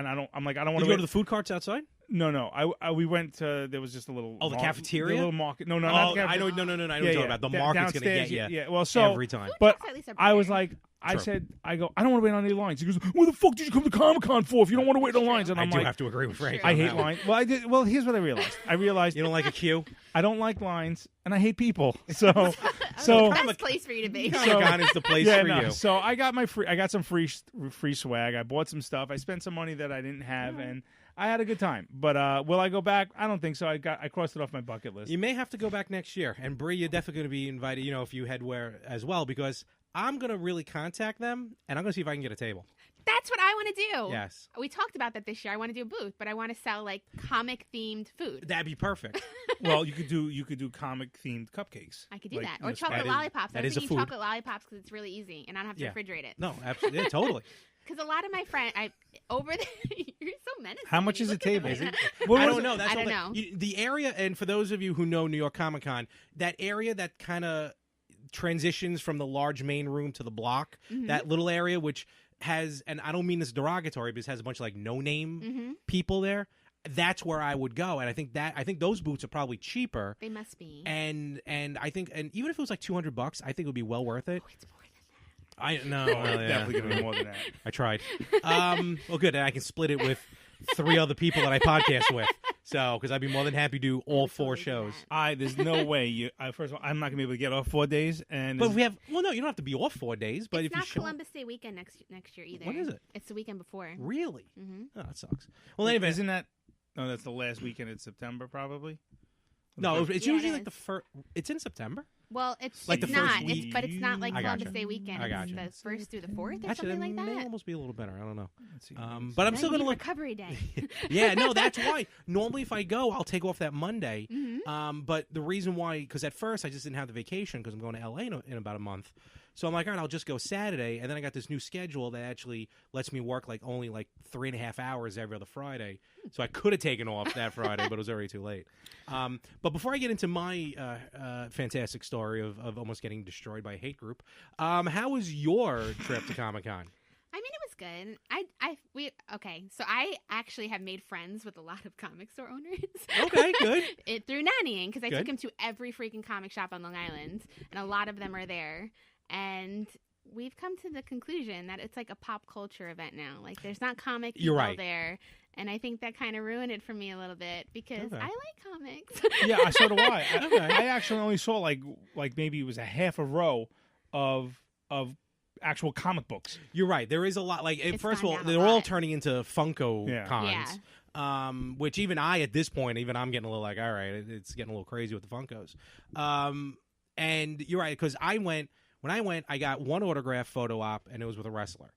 I don't want to. Did you go to the food carts outside? No. We went to. There was just a little. The cafeteria. The little market. No, not the cafeteria. I know. No. I know what you're talking about. The market's going to get you. Yeah. Well, so every time. But I was like, I said, I don't want to wait on any lines. He goes, "What the fuck did you come to Comic-Con for if you don't want to wait on lines?" And I'm I do have to agree with Frank. I hate lines. Well, here's what I realized. You don't like a queue. I don't like lines, and I hate people. So best place for you to be. Comic-Con is the place for you. So I got some free swag. I bought some stuff. I spent some money that I didn't have, and I had a good time. But will I go back? I don't think so. I crossed it off my bucket list. You may have to go back next year. And Bree, you're definitely going to be invited, if you head where as well, because I'm going to really contact them, and I'm going to see if I can get a table. That's what I want to do. Yes. We talked about that this year. I want to do a booth, but I want to sell comic-themed food. That'd be perfect. Well, you could do comic-themed cupcakes. I could do that. Or chocolate lollipops. I was thinking chocolate lollipops because it's really easy, and I don't have to refrigerate it. No, absolutely. Yeah, totally. Because a lot of my friends, you're so menacing. How much is a table? I don't know. I don't know. The area, and for those of you who know New York Comic Con, that area that kind of transitions from the large main room to the block, that little area which has, and I don't mean this derogatory, but it has a bunch of no-name people there. That's where I would go, and I think those boots are probably cheaper. They must be. And I think, and even if it was like $200, I think it would be well worth it. Oh, it's more than that. I know. Definitely going to be more than that. I tried. Well, good. And I can split it with 3 other people that I podcast with. So, because I'd be more than happy to do all 4 totally do shows. that. There's no way you. First of all, I'm not gonna be able to get off 4 days, and But we have. Well, no, you don't have to be off 4 days. But It's if you not show, Columbus Day weekend next year either. When is it? It's the weekend before. really, Mm-hmm. oh, that sucks. Well, anyway, isn't that? No, that's the last weekend in September, probably. no, it's Yeah, usually it like is. the first. It's in September. Well, it's Like it's the first not. week. But it's not like I Columbus gotcha. Day weekend. I It's gotcha. the 1st through the 4th or Actually, something that like may that. almost be a little better. I don't know. Let's see. But I'm Then still you gonna need look. recovery day. Yeah, no, that's why. Normally, if I go, I'll take off that Monday. Mm-hmm. But the reason why, because at first I just didn't have the vacation because I'm going to LA in about a month. So I'm like, all right, I'll just go Saturday, and then I got this new schedule that actually lets me work only 3.5 hours every other Friday. So I could have taken off that Friday, but it was already too late. But before I get into my fantastic story of almost getting destroyed by a hate group, how was your trip to Comic-Con? I mean, it was good. Okay. So I actually have made friends with a lot of comic store owners. Okay, good. Through nannying, because I Good. took him to every freaking comic shop on Long Island, and a lot of them are there. And we've come to the conclusion that it's like a pop culture event now. Like, there's not comic You're people right. there. And I think that kind of ruined it for me a little bit because Okay. I like comics. Yeah, so do I. Okay. I actually only saw like maybe it was a half a row of actual comic books. You're right. There is a lot. It's First of gone all, down a they're all lot. turning into Funko Yeah. cons. Which even I, at this point, I'm getting a little like, all right, it's getting a little crazy with the Funkos. And you're right, because when I went, I got one autograph photo op, and it was with a wrestler.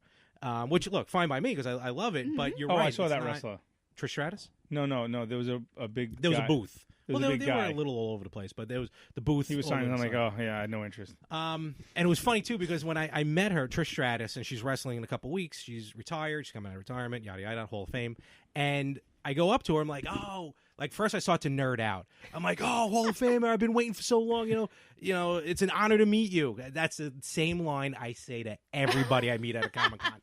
Which, look, fine by me, because I love it, but you're Oh, right. I saw it's that not- wrestler. Trish Stratus? No. There was a big. There was guy. a booth. There was Well, a big they were guy. a little all over the place, but there was the booth. He was all signing. over I'm the like, side. oh yeah, I had no interest. And it was funny too because when I met her, Trish Stratus, and she's wrestling in a couple weeks. She's retired. She's coming out of retirement. Yada yada. Hall of Fame. And I go up to her. I'm like, oh, first I start to nerd out. I'm like, oh, Hall of Famer. I've been waiting for so long. You know, it's an honor to meet you. That's the same line I say to everybody I meet at a Comic-Con.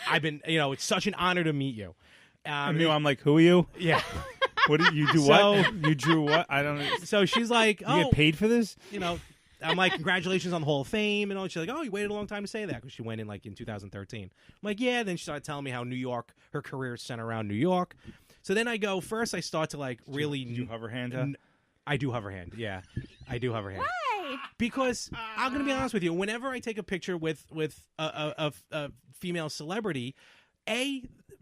I've been, it's such an honor to meet you. And meanwhile, I'm like, who are you? Yeah. What did you do? So- What you drew? What? I don't. So she's like, You oh, get paid for this? I'm like, congratulations on the Hall of Fame. And all. She's like, oh, you waited a long time to say that because she went in in 2013. I'm like, yeah. Then she started telling me how New York, her career is centered around New York. So then I go, first I start to really. Did you hover hand her? I do hover hand. Yeah. I do hover hand. Why? Because I'm going to be honest with you. Whenever I take a picture with a female celebrity,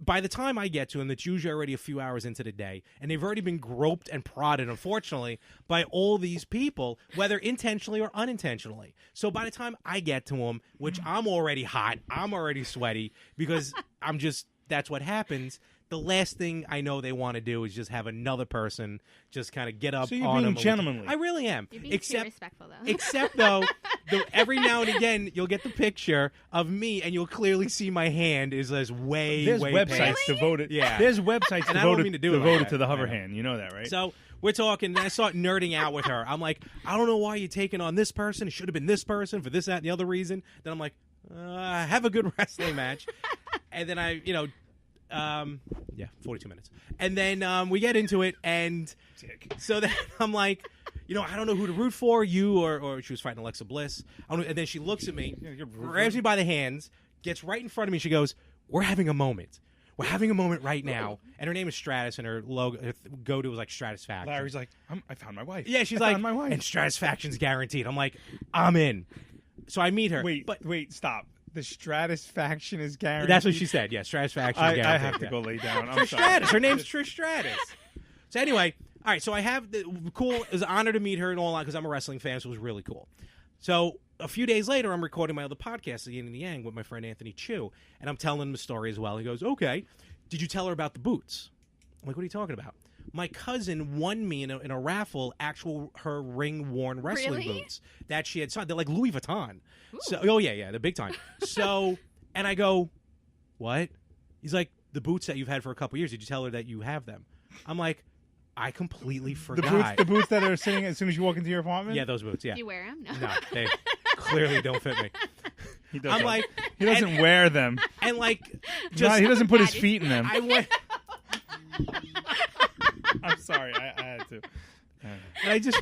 by the time I get to them, it's usually already a few hours into the day, and they've already been groped and prodded, unfortunately, by all these people, whether intentionally or unintentionally. So by the time I get to them, which I'm already hot, I'm already sweaty, because that's what happens. The last thing I know they want to do is just have another person just kind of get up So you're on being them. gentlemanly. I really am. You're being too respectful, though. Except though, every now and again you'll get the picture of me, and you'll clearly see my hand is way. There's way websites past. devoted. Yeah. There's websites And I don't mean devoted, to do it like devoted that. to the hover I know. hand. You know that, right? So we're talking, and I start nerding out with her. I'm like, I don't know why you're taking on this person. It should have been this person for this, that, and the other reason. Then I'm like, have a good wrestling match. And then 42 minutes. And then we get into it, and so then I'm like, I don't know who to root for, you or she was fighting Alexa Bliss. And then she looks at me, grabs me by the hands, gets right in front of me. She goes, we're having a moment. We're having a moment right now. And her name is Stratus, and her logo, her go-to was Stratisfaction. Larry's like, I found my wife. Yeah, she's I like, found my wife. and Stratisfaction's guaranteed. I'm like, I'm in. So I meet her. Wait, stop. The Stratisfaction is guaranteed. That's what she said. Yeah, Stratisfaction is guaranteed. I have to yeah. go lay down. I'm Trish sorry. Stratus. Her name's Trish Stratus. So anyway, all right. So I have cool. It was an honor to meet her and all that because I'm a wrestling fan, so it was really cool. So a few days later, I'm recording my other podcast, The Yin and the Yang, with my friend Anthony Chu, and I'm telling him the story as well. He goes, "Okay, did you tell her about the boots?" I'm like, "What are you talking about?" My cousin won me in a raffle her ring-worn wrestling Really? boots that she had signed. They're like Louis Vuitton. So, yeah, they're big time. So, and I go, what? He's like, the boots that you've had for a couple years. Did you tell her that you have them? I'm like, I completely forgot. The boots that are sitting as soon as you walk into your apartment? Yeah, those boots, yeah. Do you wear them? No, they clearly don't fit me. He doesn't. I'm like, he doesn't wear them. and like, No, just, he doesn't put his feet in them. I went, I'm sorry. I had to. and I just,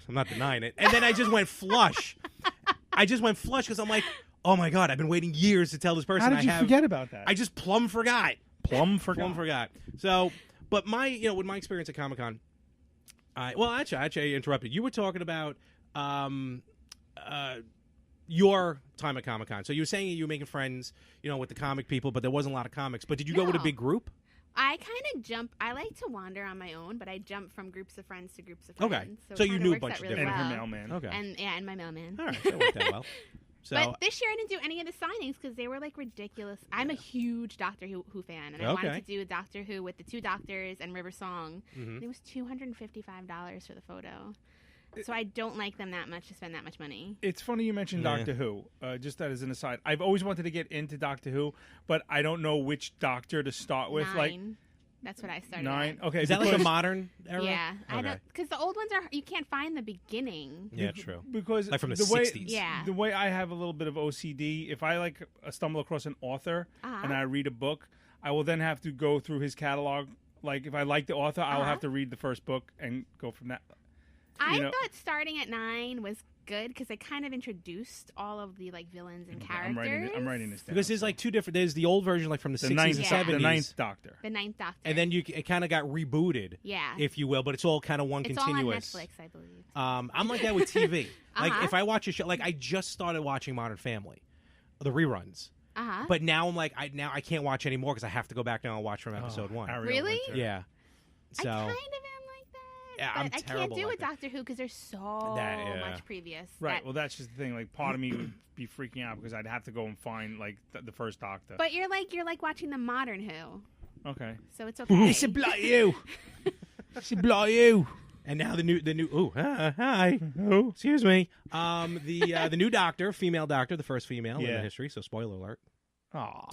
I'm not denying it. And then I just went flush. Because I'm like, oh my God, I've been waiting years to tell this person How did you I have. forget about that? I just plumb forgot. Plum forgot. Plum forgot. So, but with my experience at Comic-Con, actually, I interrupted. You were talking about your time at Comic-Con. So you were saying you were making friends, with the comic people, but there wasn't a lot of comics. But did you go with a big group? I kind of jump. I like to wander on my own, but I jump from groups of friends to groups of friends. Okay. So you knew a bunch of really different. And her well. mailman. Okay. And my mailman. All right. That worked out well. So, but this year I didn't do any of the signings because they were like ridiculous. I'm a huge Doctor Who fan, and I wanted to do a Doctor Who with the 2 doctors and River Song. Mm-hmm. And it was $255 for the photo. So I don't like them that much to spend that much money. It's funny you mentioned Doctor Who. Just that as an aside, I've always wanted to get into Doctor Who, but I don't know which Doctor to start with. 9. That's what I started. 9. At. Okay, is that like a modern era? Yeah, I Okay. don't because the old ones you can't find the beginning. Yeah, true. Because Like from the way, 60s. Yeah. The way I have a little bit of OCD, if I stumble across an author and I read a book, I will then have to go through his catalog. Like if I like the author, I will have to read the first book and go from that. I thought starting at 9 was good because they kind of introduced all of the villains and characters. I'm writing this down. Because there's like 2 different. There's the old version, like from the 60s and 70s. The 9th Doctor. The 9th Doctor. And then it kind of got rebooted, if you will, but it's all kind of one it's continuous. all on Netflix, I believe. I'm like that with TV. Like if I watch a show, like I just started watching Modern Family, the reruns. But now I'm like, I can't watch anymore because I have to go back now and watch from episode 1. Really? Yeah. So I kind of am like that. Yeah, but I'm I can't terrible do like with that. Doctor Who because there's so much previous. Right. Well, that's just the thing. Like, part of me would be freaking out because I'd have to go and find like the first Doctor. But you're like watching the modern Who. Okay. So it's okay. It's a bloody you. It's a bloody you. And now the new. Oh, hi. Oh, excuse me. The new Doctor, female Doctor, the first female in the history. So spoiler alert. Aw.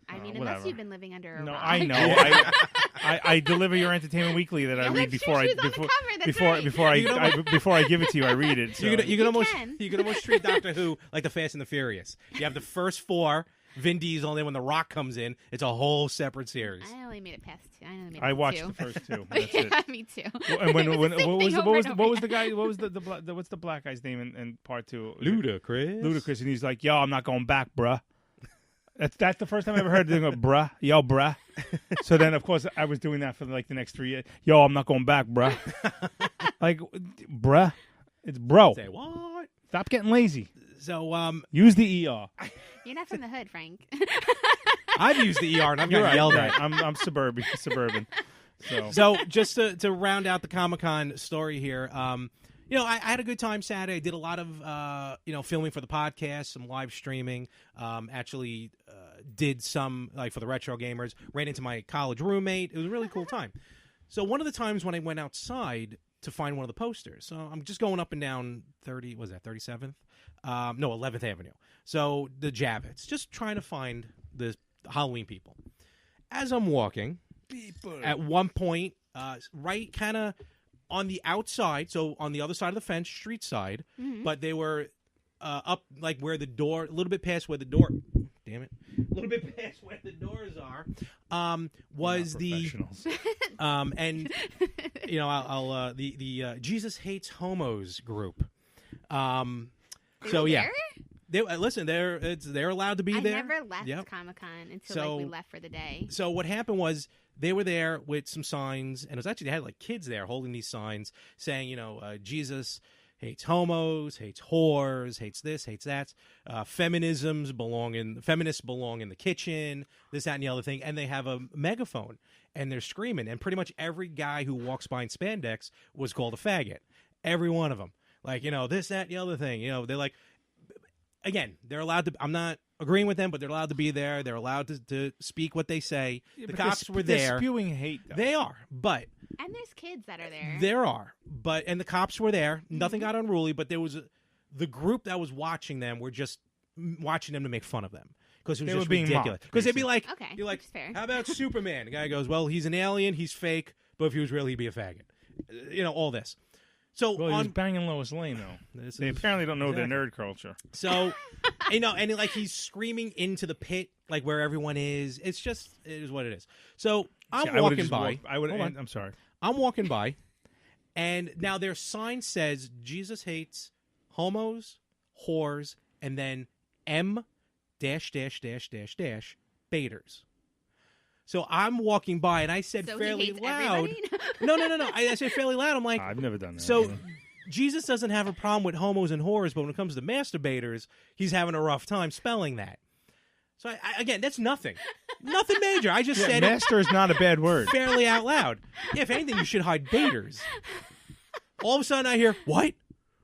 I mean, unless whatever. you've been living under a rock. I know. I deliver your Entertainment Weekly that I read before I give it to you. I read it. So. You can almost treat Doctor Who like the Fast and the Furious. You have the first 4. Vin Diesel, and then when The Rock comes in, it's a whole separate series. I only made it past 2. I watched 2. the first 2. That's yeah, it. me too. And what was the guy? What was what's the black guy's name in part 2? Ludacris, and he's like, "Yo, I'm not going back, bruh." That's the first time I ever heard them go, bruh, yo, bruh. So then, of course, I was doing that for like the next 3 years. Yo, I'm not going back, bruh. Like, bruh, it's bro. Say what? Stop getting lazy. So, use the ER. You're not from the hood, Frank. I've used the ER and I've got yelled at. I'm suburban. So just to round out the Comic-Con story here, I had a good time Saturday. I did a lot of, filming for the podcast, some live streaming. Actually did some, like, for the Retro Gamers. Ran into my college roommate. It was a really cool time. So one of the times when I went outside to find one of the posters. So I'm just going up and down 37th? 11th Avenue. So the Javits. Just trying to find the Halloween people. As I'm walking, at one point, right kind of on the outside, so on the other side of the fence, street side, but they were up like where the door, a little bit past where the door, damn it, a little bit past where the doors are, was the, and, I'll the Jesus Hates Homos group. So yeah. They're allowed to be there. I never left Comic-Con until we left for the day. So what happened was they were there with some signs, and it was actually they had like kids there holding these signs saying, Jesus hates homos, hates whores, hates this, hates that. Feminists belong in the kitchen, this, that, and the other thing. And they have a megaphone, and they're screaming. And pretty much every guy who walks by in spandex was called a faggot. Every one of them. Like, this, that, and the other thing. They're like, again, they're allowed to, I'm not agreeing with them, but they're allowed to be there. They're allowed to speak what they say. Yeah, the cops were there. They're spewing hate, though. They are, but. And there's kids that are there. There are, and the cops were there. Nothing got unruly, but there was the group that was watching them were just watching them to make fun of them. Because it was just ridiculous. Because they'd be like, okay, you're like, fair. How about Superman? The guy goes, well, he's an alien, he's fake, but if he was real, he'd be a faggot. All this. So he was banging Lois Lane, though. They apparently don't know their nerd culture. So, and like he's screaming into the pit, like where everyone is. It is what it is. So I'm walking by. I'm sorry. I'm walking by, and now their sign says Jesus hates homos, whores, and then M -- baiters. So I'm walking by, and I said So fairly he hates loud. everybody? No. I said fairly loud. I'm like, I've never done that. so Jesus doesn't have a problem with homos and whores, but when it comes to masturbators, he's having a rough time spelling that. So again, that's nothing major. I just said master is not a bad word. fairly out loud. Yeah, if anything, you should hide baiters. All of a sudden, I hear, what?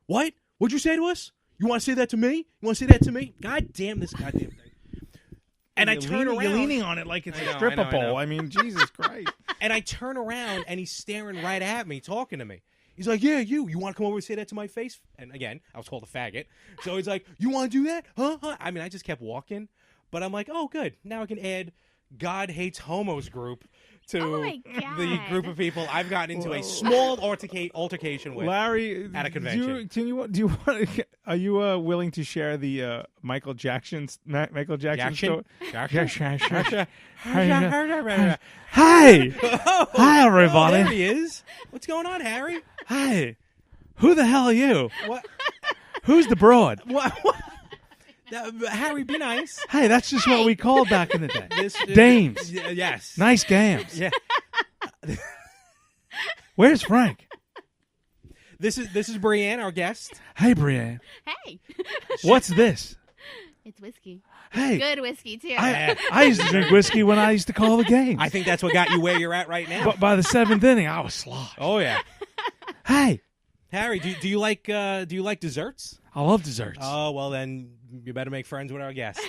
What'd you say to us? You want to say that to me? You want to say that to me? God damn this goddamn thing. And I turn around. You're leaning on it like it's a I stripper know. pole. I mean, Jesus Christ. And I turn around, and he's staring right at me, talking to me. He's like, yeah, you want to come over and say that to my face? And again, I was called a faggot. So he's like, you want to do that? Huh? I mean, I just kept walking. But I'm like, oh, good. Now I can add God Hates Homos group to the group of people I've gotten into a small altercation with. Larry, at a convention. Do you want? Are you willing to share the Michael Jackson story? Hi, hi, everybody. There he is. What's going on, Harry? Hi. Who the hell are you? What? Who's the broad? What? Harry, be nice. Hey, that's just what we called back in the day. Dames. Yes. Nice games. Yeah. Where's Frank? This is Breanne, our guest. Hey, Breanne. Hey. What's this? It's whiskey. Hey. Good whiskey, too. I used to drink whiskey when I used to call the games. I think that's what got you where you're at right now. But by the 7th inning, I was sloshed. Oh yeah. Hey. Harry, do you like desserts? I love desserts. Oh, well then you better make friends with our guest.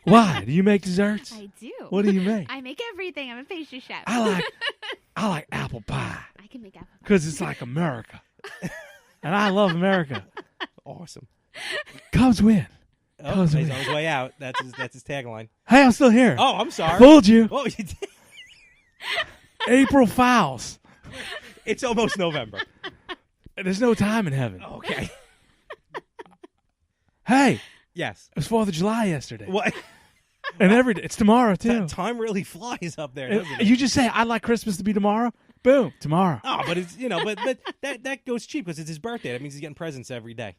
Why? Do you make desserts? I do. What do you make? I make everything. I'm a pastry chef. I like apple pie I can make apple pie. because it's like America, and I love America. Awesome. Cubs win. Oh, Cubs he's win. on his way out. That's his tagline. Hey, I'm still here. Oh, I'm sorry. Fooled you. Oh, you did. April Fouls. It's almost November. There's no time in heaven. Okay. Hey, Yes. it was 4th of July yesterday, What? and every day it's tomorrow too. That time really flies up there, doesn't it? You just say I'd like Christmas to be tomorrow. Boom, tomorrow. Oh, but it's but that goes cheap because it's his birthday. That means he's getting presents every day.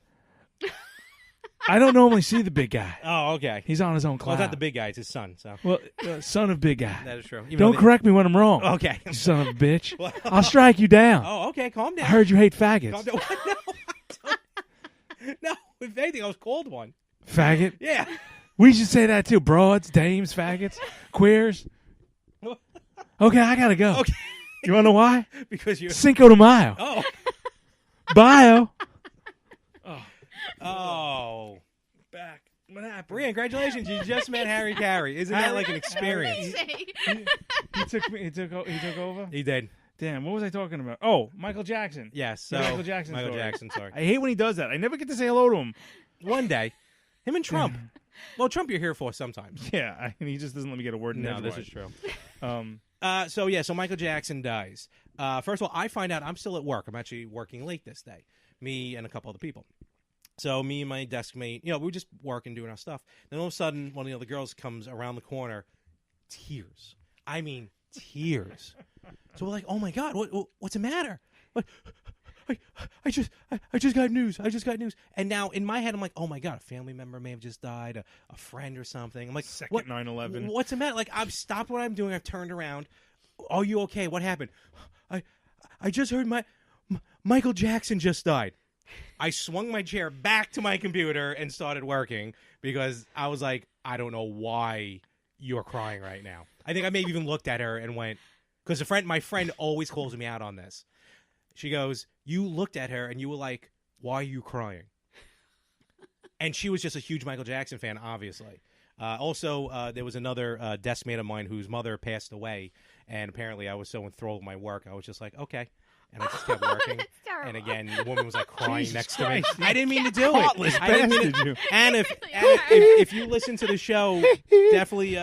I don't normally see the big guy. Oh, okay. He's on his own Well, cloud. it's not the big guy; it's his son. So Well, son of big guy. that is true. Even Don't though correct me when I'm wrong. Okay. You son of a bitch. Well- I'll strike you down. Oh, okay. Calm I down. heard you hate faggots. Calm down. No, if anything, I was called one. Faggot. Yeah. We should say that too. Broads, dames, faggots, queers. Okay, I gotta go. Okay. You wanna know why? Because you're. Cinco de Mayo. Oh. Bio. Oh. Back. What happened? Breanne, congratulations! You just met Harry Carey. Isn't that like an experience? He took over. He did. Damn, what was I talking about? Oh, Michael Jackson. Yes. So Michael Jackson. Michael story. Jackson. Sorry. I hate when he does that. I never get to say hello to him. One day, him and Trump. Well, Trump, you're here for sometimes. Yeah, he just doesn't let me get a word in No, this edgewise. is true. Um, So Michael Jackson dies. First of all, I find out I'm still at work. I'm actually working late this day. Me and a couple other people. So me and my desk mate, we were just working, doing our stuff. Then all of a sudden, one of the other girls comes around the corner, tears. I mean, tears. So we're like, "Oh my God, what's the matter?" Like, I just got news. I just got news. And now in my head, I'm like, "Oh my God, a family member may have just died, a friend or something." I'm like, Second 9/11. What's the matter? Like, I've stopped what I'm doing. I've turned around. Are you okay? What happened? I just heard Michael Jackson just died. I swung my chair back to my computer and started working because I was like, I don't know why you're crying right now. I think I maybe even looked at her and went, because my friend always calls me out on this. She goes, you looked at her and you were like, why are you crying? And she was just a huge Michael Jackson fan, obviously. Also, there was another desk mate of mine whose mother passed away, and apparently I was so enthralled with my work, I was just like, okay. And I just kept working. That's terrible. And again, the woman was like crying Jesus next to me. Christ. I didn't mean to do Heartless it. I didn't mean bastard, to. you. And Really if you listen to the show, definitely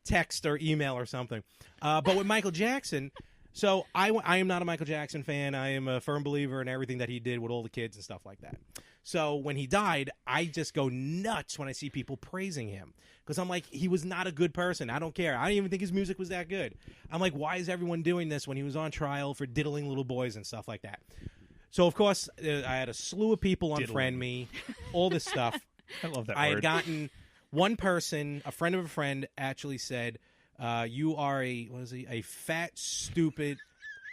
text or email or something. But with Michael Jackson, so I am not a Michael Jackson fan. I am a firm believer in everything that he did with all the kids and stuff like that. So when he died, I just go nuts when I see people praising him. Because I'm like, he was not a good person. I don't care. I don't even think his music was that good. I'm like, why is everyone doing this when he was on trial for diddling little boys and stuff like that? So, of course, I had a slew of people unfriend me, all this stuff. I love that I word. had gotten one person, a friend of a friend, actually said, You are a fat, stupid,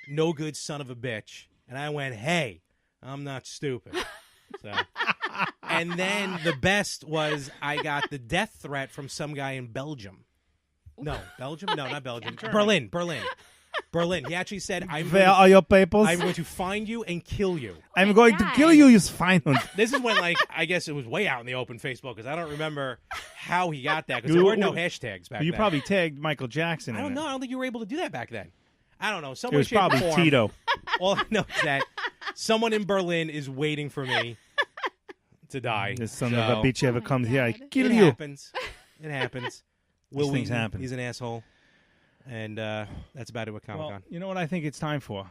no good son of a bitch. And I went, hey, I'm not stupid. So, and then the best was I got the death threat from some guy in Belgium. No, Belgium? No, not Belgium. Berlin. He actually said, Where are your papers? I'm going to find you and kill you. I'm going to kill you, you swine. This is when, I guess it was way out in the open Facebook, because I don't remember how he got that, because there were no hashtags back then. You probably tagged Michael Jackson I don't know. I don't think you were able to do that back then. I don't know. It was probably Tito. All I know is that someone in Berlin is waiting for me to die. This son of a bitch ever comes here, I kill it you. Happens. It happens. These things happen. He's an asshole. And that's about it with Comic-Con. Well, you know what I think it's time for?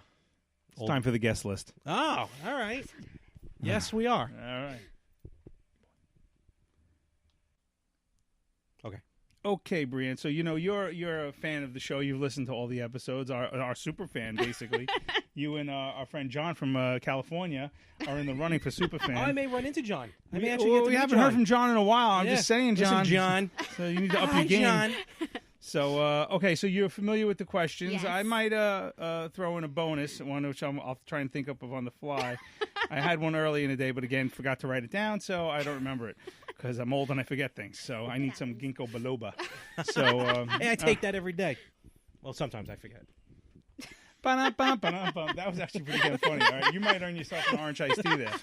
It's time for the guest list. Oh, all right. Yes, we are. All right. Okay, Breanne. So you're a fan of the show. You've listened to all the episodes. Our super fan, basically. You and our friend John from California are in the running for super fan. Oh, I may run into John. I may we actually get to we meet haven't John. heard from John in a while. I'm just saying, John. Listen, John. So you need to up your game. John. So okay, so you're familiar with the questions. Yes. I might throw in a bonus one, which I'll try and think up of on the fly. I had one early in the day, but again, forgot to write it down, so I don't remember it because I'm old and I forget things. So I need some ginkgo biloba. So Hey, I take that every day. Well, sometimes I forget. That was actually pretty damn funny. All right, you might earn yourself an orange iced tea there.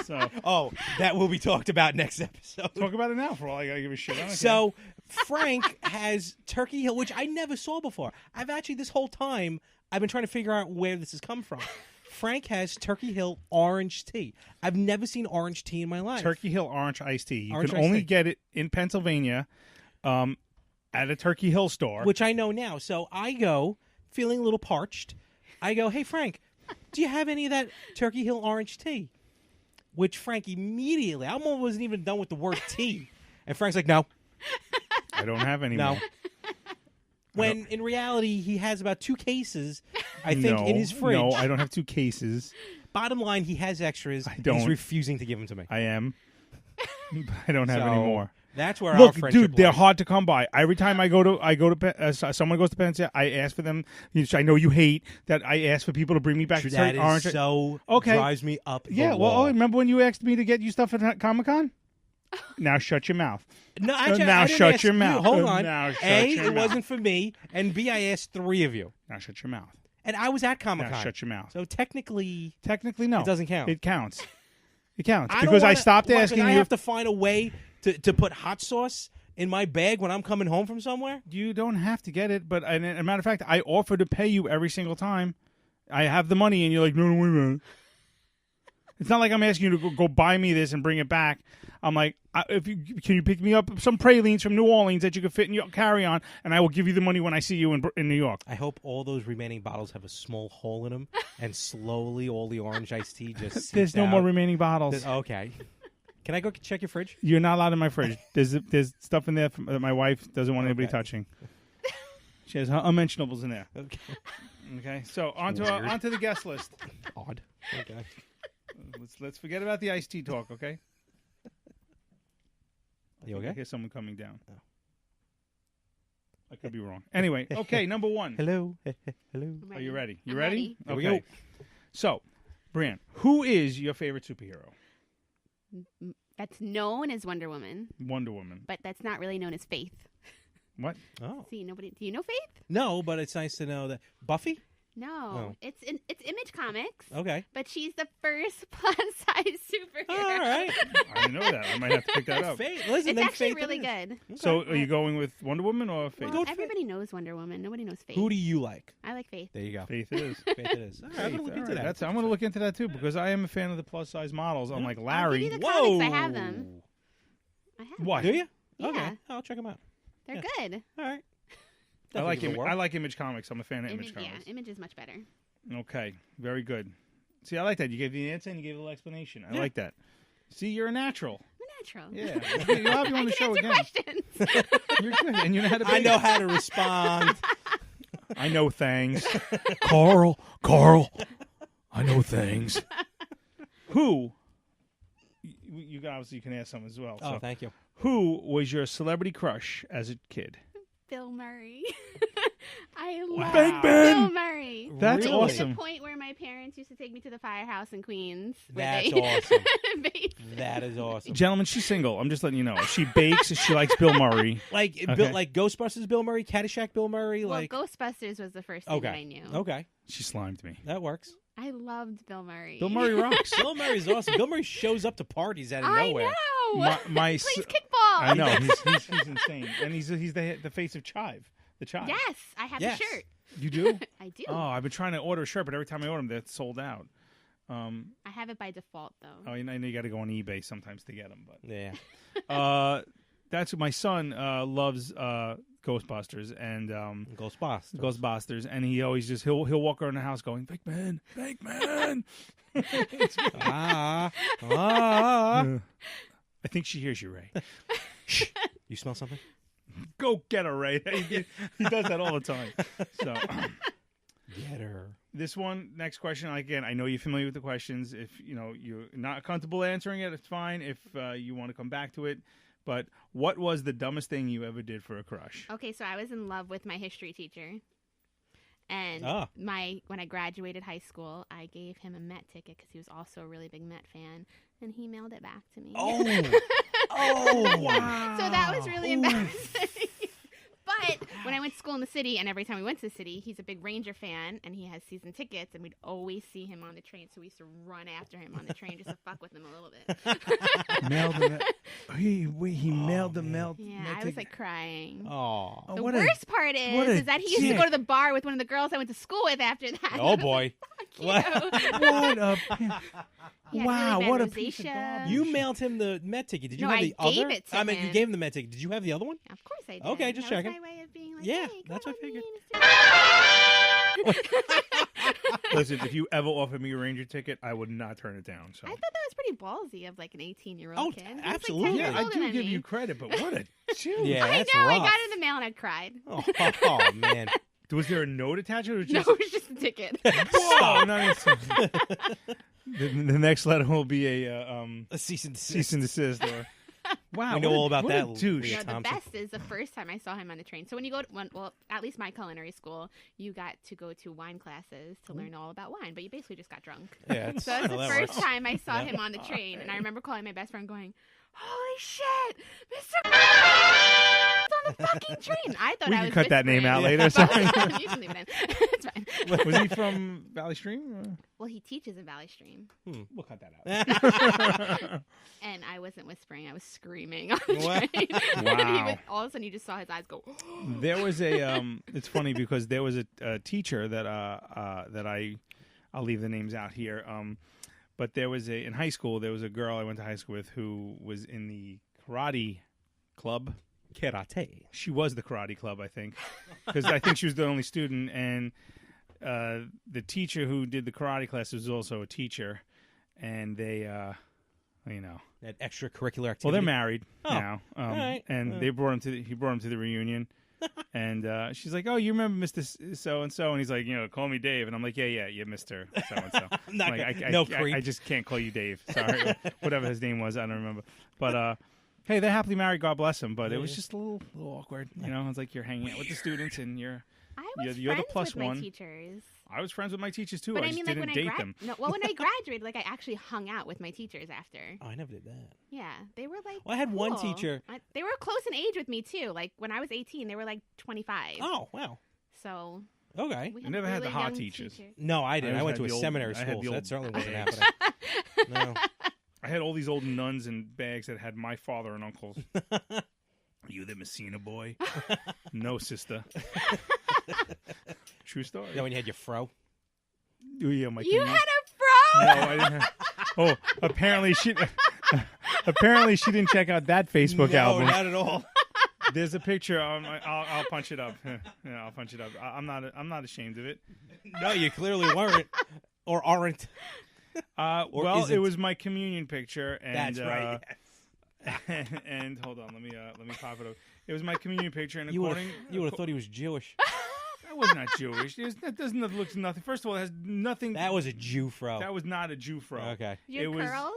So Oh, that will be talked about next episode. talk about it now for all I gotta give a shit. I don't care. So Frank has Turkey Hill, which I never saw before. I've actually, this whole time, I've been trying to figure out where this has come from. Frank has Turkey Hill orange tea. I've never seen orange tea in my life. Turkey Hill orange iced tea. You Orange can iced only tea. get it in Pennsylvania at a Turkey Hill store. Which I know now. So I go, feeling a little parched. I go, hey, Frank, do you have any of that Turkey Hill orange tea? Which Frank immediately, I almost wasn't even done with the word tea. And Frank's like, no. I don't have any No. more. When in reality, he has about 2 cases, I think, in his fridge. No, I don't have 2 cases. Bottom line, he has extras. I and don't. He's refusing to give them to me. I am. But I don't have So, any more. That's where our Look, friendship dude, they're lies. hard to come by. Every time I go to someone goes to Pennsylvania, I ask for them. Which I know you hate that. I ask for people to bring me back That orange. is so Okay. drives me up the Yeah, wall. well, remember when you asked me to get you stuff at Comic-Con? Now shut your mouth. No, actually, now I didn't shut ask your you. mouth. Hold on. Now shut A, your it mouth. wasn't for me, and B, I asked 3 of you. Now shut your mouth. And I was at Comic-Con. Now shut your mouth. So technically, Technically, no. It doesn't count. It counts. It counts. I don't Because I wanna- stopped what, asking I you. have to find a way to put hot sauce in my bag when I'm coming home from somewhere? You don't have to get it, but as a matter of fact, I offer to pay you every single time. I have the money, and you're like, no, wait a minute. It's not like I'm asking you to go buy me this and bring it back. I'm like, can you pick me up some pralines from New Orleans that you can fit in your carry-on, and I will give you the money when I see you in New York. I hope all those remaining bottles have a small hole in them, and slowly all the orange iced tea just seeps There's no out. more remaining bottles. Okay. Can I go check your fridge? You're not allowed in my fridge. There's stuff in there that my wife doesn't want anybody Okay. touching. She has unmentionables in there. Okay. Okay, so onto the guest list. Odd. Okay. Let's forget about the iced tea talk, okay? You I okay? hear someone coming down. Oh. I could be wrong. Anyway, okay, number 1. Hello. Hello. Are you ready? You I'm ready? Here we Okay. go. So, Breanne, who is your favorite superhero? That's known as Wonder Woman, Wonder Woman. but that's not really known as Faith. What? Oh. See, nobody. Do you know Faith? No, but it's nice to know that. Buffy? No, Oh. it's Image Comics, Okay. but she's the first plus size superhero. All right. I didn't know that. I might have to pick that up. Faith. Listen, It's then actually Faith it really is. good. So, are you going with Wonder Woman or Faith? Well, with everybody knows Wonder Woman. Nobody knows Faith. Who do you like? I like Faith. There you go. Faith it is. Faith it is. All right, I'm Faith, going to look all into right. that. I'm going to look into that too because I am a fan of the plus size models. Unlike Larry. give you the Whoa. comics. I have them. I have What? Do you? Yeah. Okay. I'll check them out. They're good. All right. I like Definitely give it a whirl. I like Image Comics. I'm a fan of Image Yeah, Comics. Image is much better. Okay, very good. See, I like that. You gave the answer and you gave a little explanation. I Yeah. like that. See, you're a natural. I'm natural. Yeah, you'll have you on the show again. Questions. You're good, and you know how to. I know how to respond. I know things. Carl, I know things. Who? You obviously can ask some as well. Oh, So, thank you. who was your celebrity crush as a kid? Bill Murray. I love Big Bill Ben! Murray. That's Really? To the awesome. point where my parents used to take me to the firehouse in Queens. where That's they awesome. baked. That is awesome. Gentlemen, she's single. I'm just letting you know. She bakes. She likes Bill Murray. Like Okay. like Ghostbusters Bill Murray, Caddyshack Bill Murray. Well, Like Ghostbusters was the first thing that I knew. okay, She slimed me. that works. I loved Bill Murray. Bill Murray rocks. Bill Murray's awesome. Bill Murray shows up to parties out of I nowhere. know. My He plays s- kickball. I know he's insane, and he's the face of Chive. The Chive. Yes, I have Yes. the shirt. You do? I do. Oh, I've been trying to order a shirt, but every time I order them, they're sold out. I have it by default though. I know you got to go on eBay sometimes to get them, but Yeah, that's what my son loves Ghostbusters and Ghostbusters. and he always just he'll walk around the house going Big Man. Ah. I think she hears you, Ray. You smell something? Go get her, Ray. He does that all the time. So Get her. this one, next question. Again, I know you're familiar with the questions. If you're not comfortable answering it, it's fine. If you want to come back to it, but what was the dumbest thing you ever did for a crush? Okay, so I was in love with my history teacher. And Ah. when I graduated high school, I gave him a Met ticket because he was also a really big Met fan, and he mailed it back to me. Oh, wow. So that was really embarrassing. But when I went to school in the city, and every time we went to the city, he's a big Ranger fan, and he has season tickets, and we'd always see him on the train, so we used to run after him on the train just to fuck with him a little bit. Mailed him. He mailed the mail. Yeah, I was like crying. Oh. The what a- worst part what a is that he used to dick. go to the bar with one of the girls I went to school with after that. Oh boy. What? What a wow! Really What a bad piece of rosacea. garbage. You mailed him the Met ticket. Did you No, have I the other? gave it to I mean, you him. gave him the Met ticket. Did you have the other one? Of course I did. Okay, just that checking. was my way of being like, Yeah, hey, that's come what I on, figured. Mr. Listen, if you ever offered me a Ranger ticket, I would not turn it down. So I thought that was pretty ballsy of like an 18-year-old Oh, kid. He was, absolutely. Like 10 yeah, years I older do than give me. you credit, but what a dude. Yeah, I that's know. rough. I got it in the mail and I cried. Oh man. Was there a note attached to it? Or No, just... it was just a ticket. Whoa! The next letter will be a A cease and desist. cease and desist. Or... Wow, We know what a- all about what a that, douche. Leah No, the Thompson. best is the first time I saw him on the train. So when you go to well, at least my culinary school, you got to go to wine classes to learn all about wine, but you basically just got drunk. Yeah, So that was the that first works. time I saw Yeah. him on the train, and I remember calling my best friend going, "Holy shit, Mr. on the fucking train!" I thought We I can was cut that name whispering. out later. Sorry. You can leave it in. It's fine. Was he from Valley Stream? Well, he teaches in Valley Stream, We'll cut that out. and I wasn't whispering; I was screaming on the What? train. And Wow. he was, all of a sudden, you just saw his eyes go. There was a. It's funny because there was a teacher that I'll leave the names out here. But there was in high school there was a girl I went to high school with who was in the karate club. Karate. She was the karate club, I think, because I think she was the only student, and the teacher who did the karate class was also a teacher, and they, That extracurricular activity. well, they're married Oh, now, right. and he brought him to the reunion, and she's like, "Oh, you remember Mr. So and so?" And he's like, "Call me Dave," and I'm like, "Yeah, you're Mr. So and so." I'm not Like, gonna- no creep. I just can't call you Dave. Sorry, whatever his name was, I don't remember. But hey, they're happily married. God bless them. But it was just a little awkward. It's like you're hanging out with the students, and you're I was you're the friends plus with my one. teachers. I was friends with my teachers too. But I I just mean, like didn't when date I them. when I graduated, like I actually hung out with my teachers after. Oh, I never did that. Yeah, they were like. Well, I had one cool. teacher- They were close in age with me too. Like when I was 18, they were like 25. Oh, wow. So Okay. we You never had the really hot young teachers. No, I didn't. I I went had to a the old- seminary I had school, the so that old certainly wasn't bags. happening. No. I had all these old nuns and bags that had my father and uncles. You the Messina boy? No, sister. True story. Yeah, when you had your fro. Oh, yeah, my You community- had a fro. No, I didn't have... Oh, apparently she. Apparently she didn't check out that Facebook No, album. not at all. There's a picture. I'll punch it up. Yeah, I'll punch it up. I'm not ashamed of it. No, you clearly weren't or aren't. Or Well, it isn't. was my communion picture, and That's right. and hold on, let me pop it up. It was my communion picture, and You would according have thought he was Jewish. I was not Jewish. That doesn't look nothing. First of all, it has nothing. That was a Jew fro. That was not a Jew fro. Okay. Your It was- curls.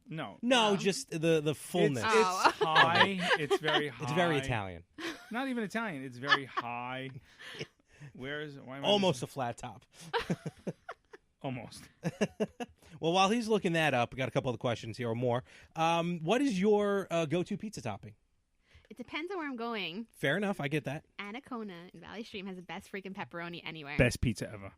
No. No, just the fullness. It's high. It's very high. It's very Italian. Not even Italian. It's very high. Where is it? Why am I Almost a flat top. Almost. Well, while he's looking that up, we got a couple other questions here or more. What is your go-to pizza topping? It depends on where I'm going. Fair enough. I get that. Anacona in Valley Stream has the best freaking pepperoni anywhere. Best pizza ever.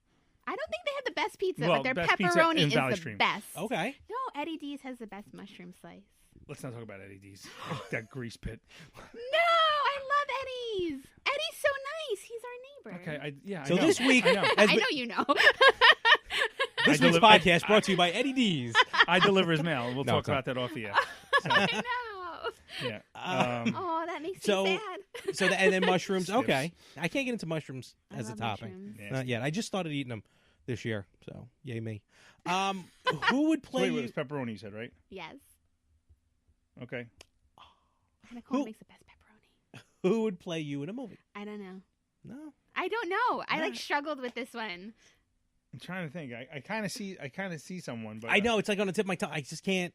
I don't think they have the best pizza, Well, but their best pizza pepperoni in is Valley the Stream. best. Okay. No, Eddie D's has the best mushroom slice. Let's not talk about Eddie D's. That grease pit. No, I love Eddie's. Eddie's so nice. He's our neighbor. Okay. I So know. this week, I know. I know you know. This I week's deliver- podcast brought to you by Eddie D's. I deliver his mail. We'll No, talk it's not. about that off the air. So, I know. yeah. Oh, that makes So- me sad. So and then mushrooms. Stiffs. Okay, I can't get into mushrooms I as a love topping. mushrooms. Yeah. Not yet. I just started eating them this year, so yay me. Who would So play? wait, you? it was pepperoni, you said, right? Yes. Okay. Anacona Who- makes the best pepperoni. Who would play you in a movie? I don't know. No. I don't know. I Yeah. struggled with this one. I'm trying to think. I kind of see someone, but I know it's like on the tip of my tongue. I just can't.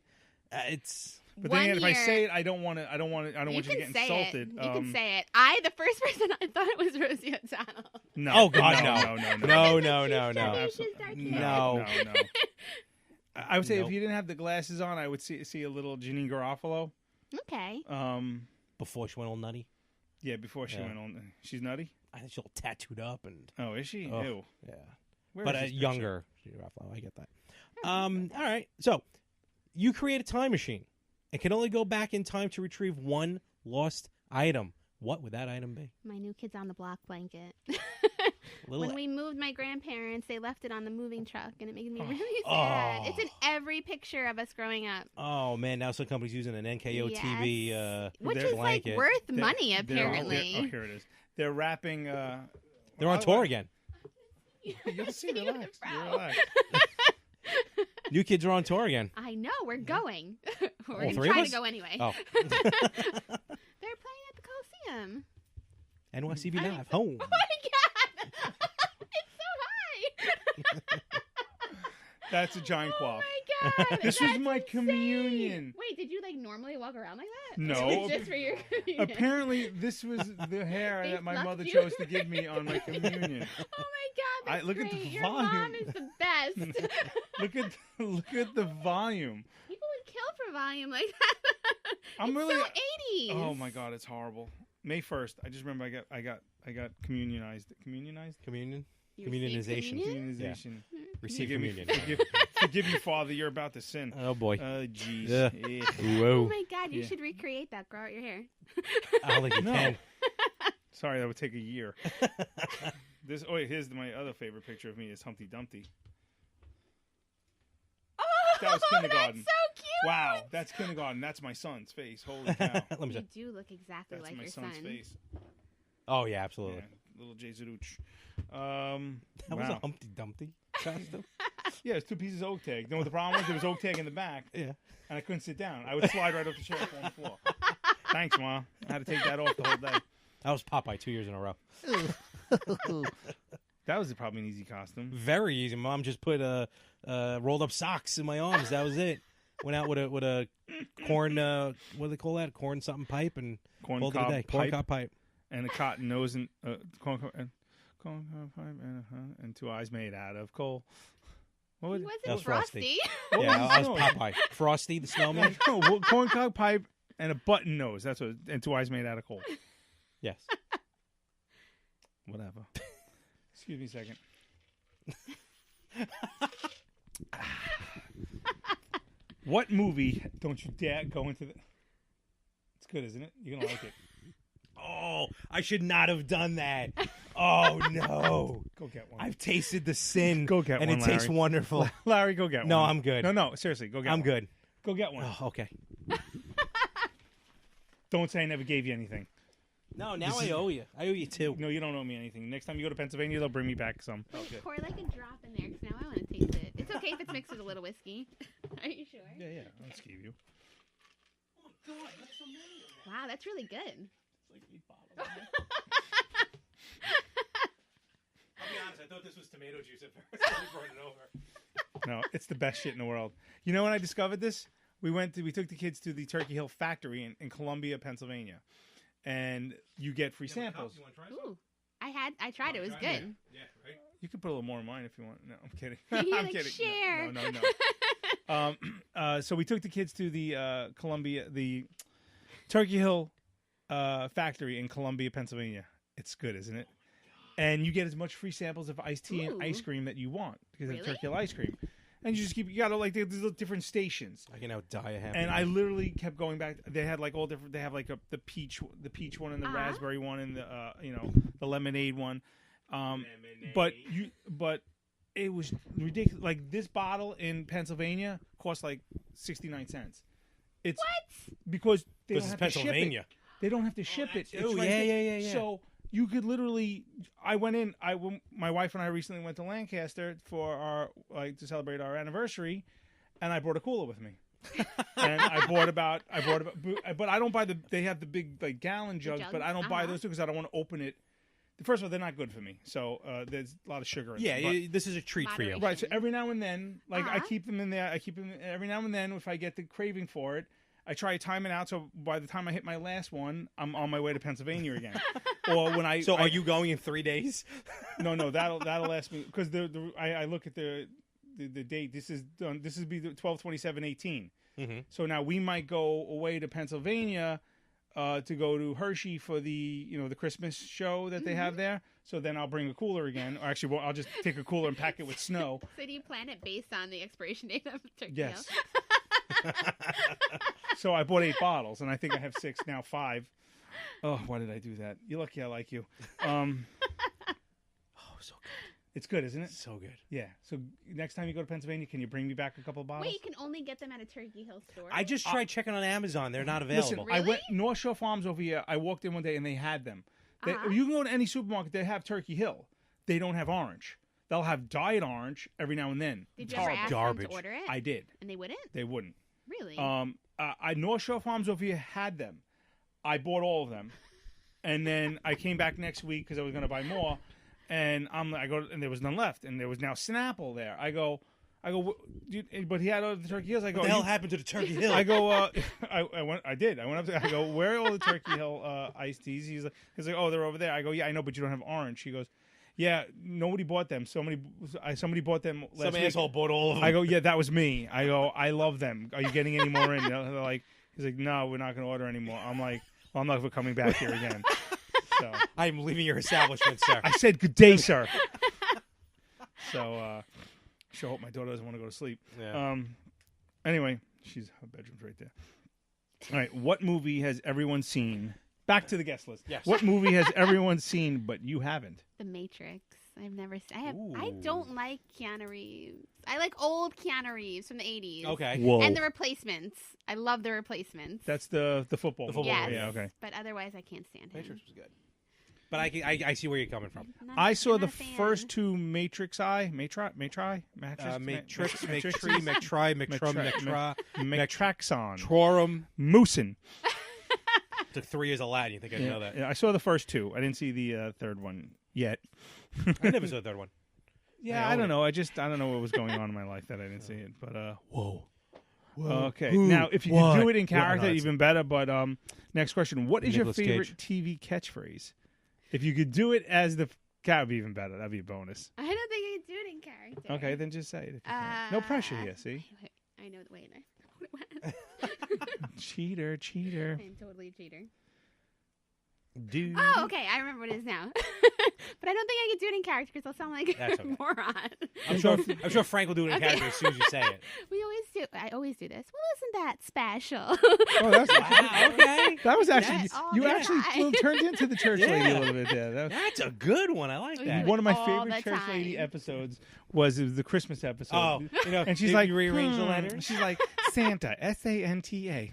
It's But One then again, if I year- say it, I don't want to. I don't want You you to can get say insulted. it. You can say it. The first person I thought it was Rosie O'Donnell. No. Oh, God, no. no. No. no. Absolutely. No. No. I would say Nope. if you didn't have the glasses on, I would see a little Janine Garofalo. Okay. Before she went all nutty. Yeah, before she Yeah. went on. She's nutty. I think she's all tattooed up and Oh, is she? Oh. Ew. yeah. Where But is this picture? younger. I get that. All right. So you create a time machine and can only go back in time to retrieve one lost item. What would that item be? My new Kids on the Block blanket. Little When we moved my grandparents, they left it on the moving truck, and it made me really sad. Oh. It's in every picture of us growing up. Oh man, now some company's using an NKO TV Which They're is like blanket. worth They're- money, they're- apparently. oh, here it is. They're wrapping. They're on tour again. You'll see. Sitting in the Relax. front. You're relaxed. New Kids are on tour again. I know, we're going. We're All going to three of try us? to go anyway. Oh. They're playing at the Coliseum. NYCB I- Live. Home. Oh my god! It's so high! That's a giant Oh quaff. my god! This was that's my insane. communion. Wait, did you normally walk around like that? No. It's just for your communion. Apparently, this was the hair They that my fluffed mother you. chose to give me on my communion. Oh my god! That's Look at the great. Your volume. mom is the best. look at the volume. People would kill for volume like that. I'm It's really. so 80s. Oh my god, it's horrible. May 1st. I just remember I got communionized. Communionized. Communion. You received Communionization. communion? Communionization. Receive Forgive me, communion. forgive you, Father. You're about to sin. Oh boy. Jeez. Yeah. Eh. Oh Whoa. my god! You Yeah. should recreate that. Grow out your hair. I don't think you No. can. Sorry, that would take a year. This. Oh, wait, here's my other favorite picture of me. Is Humpty Dumpty. Oh, That was kindergarten. That's so cute. Wow, that's kindergarten. That's my son's face. Holy cow. Let me You see. do look exactly That's like my your son's son. face. Oh yeah, absolutely. Yeah, little Jay Zaruch. That was a Wow. Humpty Dumpty costume. Yeah, it's 2 pieces of oak tag. You know what the problem was? There was oak tag in the back, Yeah. and I couldn't sit down. I would slide right off the chair and fall on the floor. Thanks, Ma. I had to take that off the whole day. That was Popeye 2 years in a row. That was probably an easy costume. Very easy. Mom just put rolled up socks in my arms. That was it. Went out with a corn what do they call that? Corn something pipe and Corn called it a cob day. Corn pipe cob pipe. and a cotton nose and corn cob pipe and 2 eyes made out of coal. What was He it? wasn't That was Frosty. Frosty. Yeah, I was No. Popeye. Frosty the snowman. No, corn cob pipe and a button nose. That's what. And 2 eyes made out of coal. Yes. Whatever. Excuse me a second. What movie don't you dare go into the... It's good, isn't it? You're going to like it. Oh, I should not have done that. Oh no. Go get one. I've tasted the sin. Go get and one, it tastes Larry. wonderful. Larry, go get one. No, I'm good. No, seriously, go get I'm one. good. Go get one. Oh, okay. Don't say I never gave you anything. No, now I owe you. I owe you 2. No, you don't owe me anything. Next time you go to Pennsylvania, they'll bring me back some. Wait, pour like a drop in there, because now I want to taste it. It's okay if it's mixed with a little whiskey. Are you sure? Yeah, I'll just give you. Wow, that's really good. I'll be honest, I thought this was tomato juice at first. I brought it over. No, it's the best shit in the world. You know when I discovered this? we took the kids to the Turkey Hill factory in Columbia, Pennsylvania, and you get free samples. You want to try some? Ooh, I tried. It was good. Yeah, right. You can put a little more in mine if you want. No, I'm kidding. You're I'm like, kidding. share. No. So we took the kids to the the Turkey Hill factory in Columbia, Pennsylvania. It's good, isn't it? And you get as much free samples of iced tea and ice cream that you want because of Really? Turkey Hill ice cream. And you gotta like there's little different stations. I can now die a happy. And I literally kept going back. They had like all different. They have like the peach one and the raspberry one and the the lemonade one. But it was ridiculous. Like this bottle in Pennsylvania cost like 69 cents. It's because they don't This is have to ship it. Pennsylvania. They don't have to ship it. It's Oh, right yeah, there. yeah. So you could literally. I went in. My wife and I recently went to Lancaster for our to celebrate our anniversary, and I brought a cooler with me. And I bought about. But I don't buy the. They have the big like gallon jugs, but I don't buy those because I don't want to open it. First of all, they're not good for me. So there's a lot of sugar in them. Yeah, this is a treat for you. Moderation. Right. So every now and then, like I keep them in there. I keep them every now and then. If I get the craving for it, I try to time it out. So by the time I hit my last one, I'm on my way to Pennsylvania again. Or when I. So are you going in 3 days? No, that'll last me because I look at the date. This is done. This is be 12/27/18. Mm-hmm. So now we might go away to Pennsylvania. To go to Hershey for the the Christmas show that they have there. So then I'll bring a cooler again. Or actually, I'll just take a cooler and pack it with snow. So do you plan it based on the expiration date of Turkey Yes. Hill? So I bought 8 bottles, and I think I have 6 now, 5. Oh, why did I do that? You're lucky I like you. Oh, so good. It's good, isn't it? So good. Yeah. So next time you go to Pennsylvania, can you bring me back a couple of bottles? Wait, you can only get them at a Turkey Hill store? I just tried checking on Amazon. They're not Listen, available. I Really? went North Shore Farms over here. I walked in one day and they had them. Uh-huh. You can go to any supermarket. They have Turkey Hill. They don't have orange. They'll have Diet Orange every now and then. Did It's you ever horrible. ask Garbage. them to order it? I did. And they wouldn't? They wouldn't. Really? North Shore Farms over here had them. I bought all of them, and then I came back next week because I was going to buy more, and and there was none left, and there was now Snapple there. I go, dude, but he had all the Turkey Hills. I go, What the hell happened to the Turkey Hill? I go, I went up there. I go, where are all the Turkey Hill iced teas? He's like, oh, they're over there. I go, yeah, I know, but you don't have orange. He goes, yeah, nobody bought them. Somebody bought them last Some week. asshole bought all of them. I go, yeah, that was me. I go, I love them. Are you getting any more in? They're like, he's like, no, we're not going to order anymore. I'm like, well, I'm not coming back here again. So I'm leaving your establishment, sir. I said, good day, sir. So sure hope my daughter doesn't want to go to sleep. Yeah. Anyway, her bedroom's right there. All right, what movie has everyone seen? Back to the guest list. Yes. What movie has everyone seen but you haven't? The Matrix. I've never seen. I Ooh. don't like Keanu Reeves. I like old Keanu Reeves from the 80s. Okay. Whoa. And The Replacements. I love The Replacements. That's the football. The football yes. movie, Yeah, okay. But otherwise, I can't stand him. Matrix was good. But I see where you're coming from. I saw I'm the not a fan. first 2 Matrix. Matrix, Matraxon, Trorum. Moosin. Took 3 years of Latin. You think I'd know that? Yeah, I saw the first 2. I didn't see the third one yet. I never saw the third one. Yeah, I I don't own know. I don't know what was going on in my life that I didn't see it. But Whoa. okay. Who? Now, if you What? could do it in Well, no, character, that's- even better. But next question: what is Nicolas your favorite Cage. TV catchphrase? If you could do it as that would be even better. That'd be a bonus. I don't think I can do it in character. Okay, then just say it. If you can. No pressure here. See, Wait, I know. Wait, I know what it was. cheater. I'm totally a cheater. Dude. Oh, okay. I remember what it is now. But I don't think I can do it in character because I'll sound like That's a okay. moron. I'm sure Frank will do it in Okay. character as soon as you say it. We always do. I always do this. Well, isn't that special? Oh, that's Wow, okay. that was actually That's all you the actually time. turned into the church lady a Yeah. little bit there. That was, That's a good one. I like We that. do one of my all favorite the church lady time. episodes was the Christmas episode. Oh, you know, And she's did like, you rearrange the "Hmm." letters? She's like, Santa, Santa.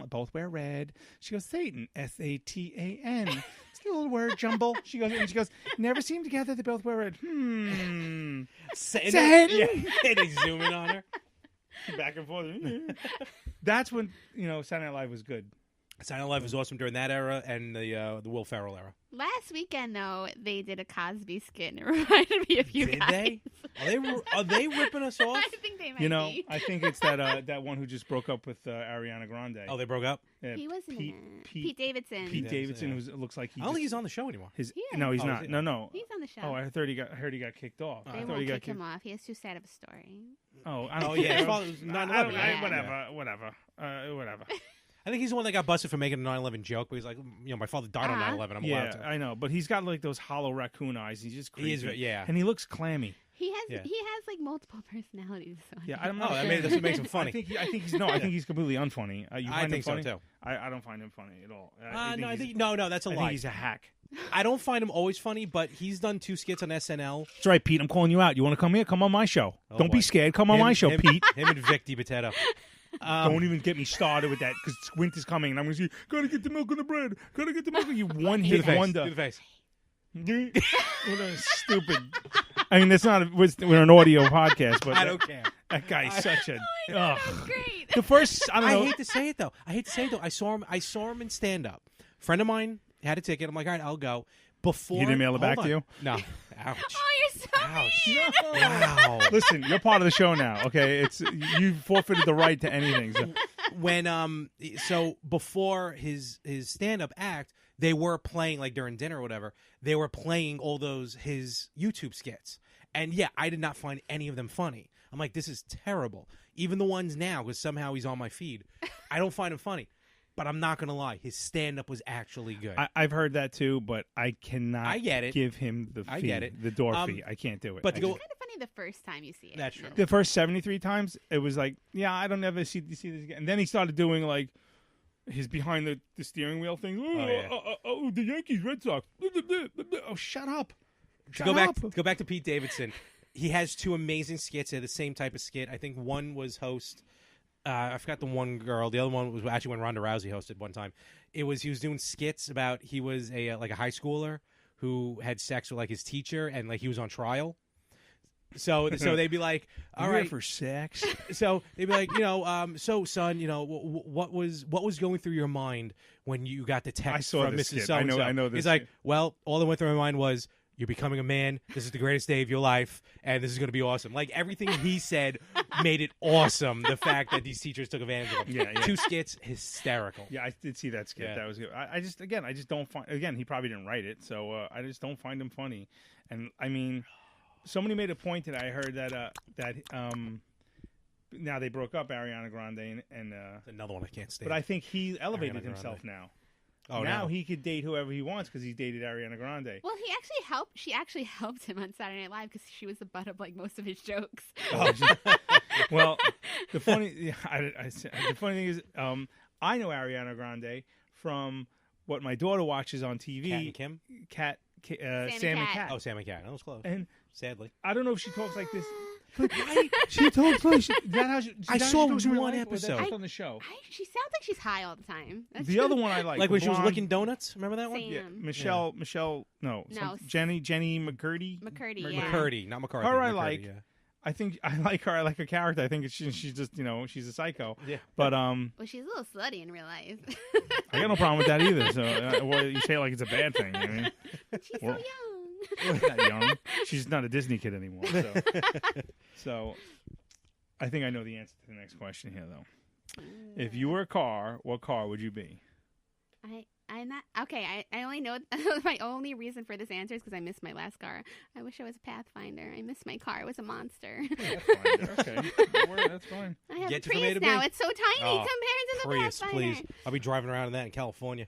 Both wear red. She goes, Satan, Satan. It's a little word jumble. She goes, never seem together. They both wear red. Satan. Yeah, and they zoom in on her. Back and forth. That's when Saturday Night Live was good. Silent Life was awesome during that era and the Will Ferrell era. Last weekend, though, they did a Cosby skit, and it reminded me of you Did guys. they? Are they ripping us off? I think they might You know, be. I think it's that one who just broke up with Ariana Grande. Oh, they broke up? He wasn't Pete, in it. Pete, Pete Davidson. Pete Davidson, Yeah. who looks like he. I don't think just- he's on the show anymore. his. He is. No, he's Oh, not. is he? No. He's on the show. Oh, I heard he got kicked off. They I thought won't he got kick him off. He has too sad of a story. Oh, I don't Oh, yeah. His care. father was 9/11. Yeah. Whatever. I think he's the one that got busted for making a 9/11 joke, but he's like, my father died on Uh-huh. 9/11. I'm allowed Yeah, to. I know, but he's got like those hollow raccoon eyes. He's just creepy. He is, yeah. and he looks clammy. He has Yeah. like multiple personalities. So Yeah, I'm Oh, not. that's what makes him funny. I think he's completely unfunny. You I find think him funny? so, too. I don't find him funny at all. No, that's a I lie. think he's a hack. I don't find him always funny, but he's done 2 skits on SNL. That's right, Pete. I'm calling you out. You want to come here? Come on my show. Oh, Don't boy. be scared. Come on my show, Pete. Him and Vic DiBitetto. Don't even get me started with that because winter's coming and I'm going to say, gotta get the milk on the bread. Gotta get the milk. You one Do the hit face. wonder. Do the face. What a stupid. I mean, that's not. We're an audio podcast, but I don't care. that guy's such a. That Ugh. was great. The first, I don't I know. hate to say it though. I saw him in stand up. Friend of mine had a ticket. I'm like, all right, I'll go. Before You didn't mail it back hold to on. you? No. Ouch. Oh, you're so Ouch. mean. Wow. Listen, you're part of the show now. Okay, it's you forfeited the right to anything. So. When so before his stand up act, they were playing like during dinner or whatever. They were playing all those his YouTube skits, and yeah, I did not find any of them funny. I'm like, this is terrible. Even the ones now, because somehow he's on my feed, I don't find him funny. But I'm not gonna lie, his stand up was actually good. I've heard that too, but I cannot. I get it. Give him the fee, I get it. the door fee. I can't do it. but to It's go, kind of funny the first time you see it. That's true. the first 73 times, it was like, yeah, I don't ever see this again. And then he started doing like his behind the steering wheel thing. Oh, the Yankees, Red Sox. Oh, shut up. to go back to Pete Davidson. He has 2 amazing skits. They're the same type of skit. I think one was host. I forgot the one girl. The other one was actually when Ronda Rousey hosted one time. He was doing skits about he was a like a high schooler who had sex with like his teacher and like he was on trial. So they'd be like, all You're here right, for sex. so they'd be like, so son, what was going through your mind when you got the text I saw from this Mrs. skit. So-and-so? I know this He's like, skit. well, all that went through my mind was you're becoming a man. This is the greatest day of your life, and this is going to be awesome. Like everything he said made it awesome. The fact that these teachers took advantage of him. Yeah. 2 skits, hysterical. Yeah, I did see that skit. Yeah. That was good. I just don't find. Again, he probably didn't write it, so I just don't find him funny. And I mean, somebody made a point that I heard that now they broke up, Ariana Grande and Another one I can't stand. but I think he elevated Ariana himself Grande. now. Oh, now no. he could date whoever he wants because he dated Ariana Grande. Well, she actually helped him on Saturday Night Live because she was the butt of like most of his jokes. Oh, well, the funny thing is, I know Ariana Grande from what my daughter watches on TV. Cat and Kim? Sam and Cat. Oh, Sam and Cat. That was close. And Sadly. I don't know if she talks like this. But she talks like is that how she, is I that how saw she talks in real one life, or is that episode. just on the show. She sounds like she's high all the time. That's The other one I Like when she was blonde- licking donuts. Remember that one? Sam. Yeah, Michelle. No, Jenny McCurdy. McCurdy. Yeah. McCurdy, not McCarthy. Her I McCurdy, like. yeah. I think I like her. I like her character. I think she's just she's a psycho. Yeah. But Well, she's a little slutty in real life. I got no problem with that either. So well, you say it like it's a bad thing. I mean, She's Well, so young. not young. She's not a Disney kid anymore. So I think I know the answer to the next question here, though. If you were a car, what car would you be? I'm not okay. I only know my only reason for this answer is because I missed my last car. I wish I was a Pathfinder. I missed my car. It was a monster. That's fine. Okay, that's fine. I have Get a you from A Prius to B. now. It's so tiny Oh, compared to the Prius, Pathfinder. please. I'll be driving around in that in California.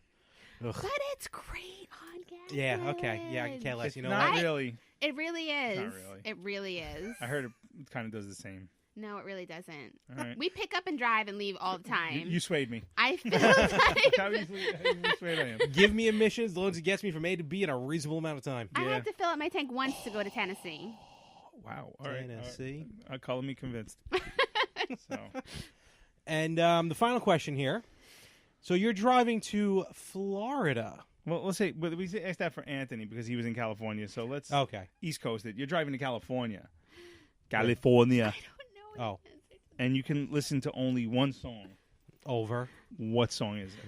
Ugh. But it's great on gas. Yeah, okay. Yeah, I can care less. It's You know not what? really. It really is. Not really. It really is. I heard it kind of does the same. No, it really doesn't. All right. We pick up and drive and leave all the time. You swayed me. I feel How easily swayed I am. Give me emissions, as long as it gets me from A to B in a reasonable amount of time. I Yeah. had to fill up my tank once to go to Tennessee. Wow. All right. Tennessee. Color me convinced. So And the final question here. So you're driving to Florida. well, let's say but we asked that for Anthony because he was in California. So let's Okay. East Coast it. You're driving to California. California. I don't know. Oh. And you can listen to only one song. Over. What song is it?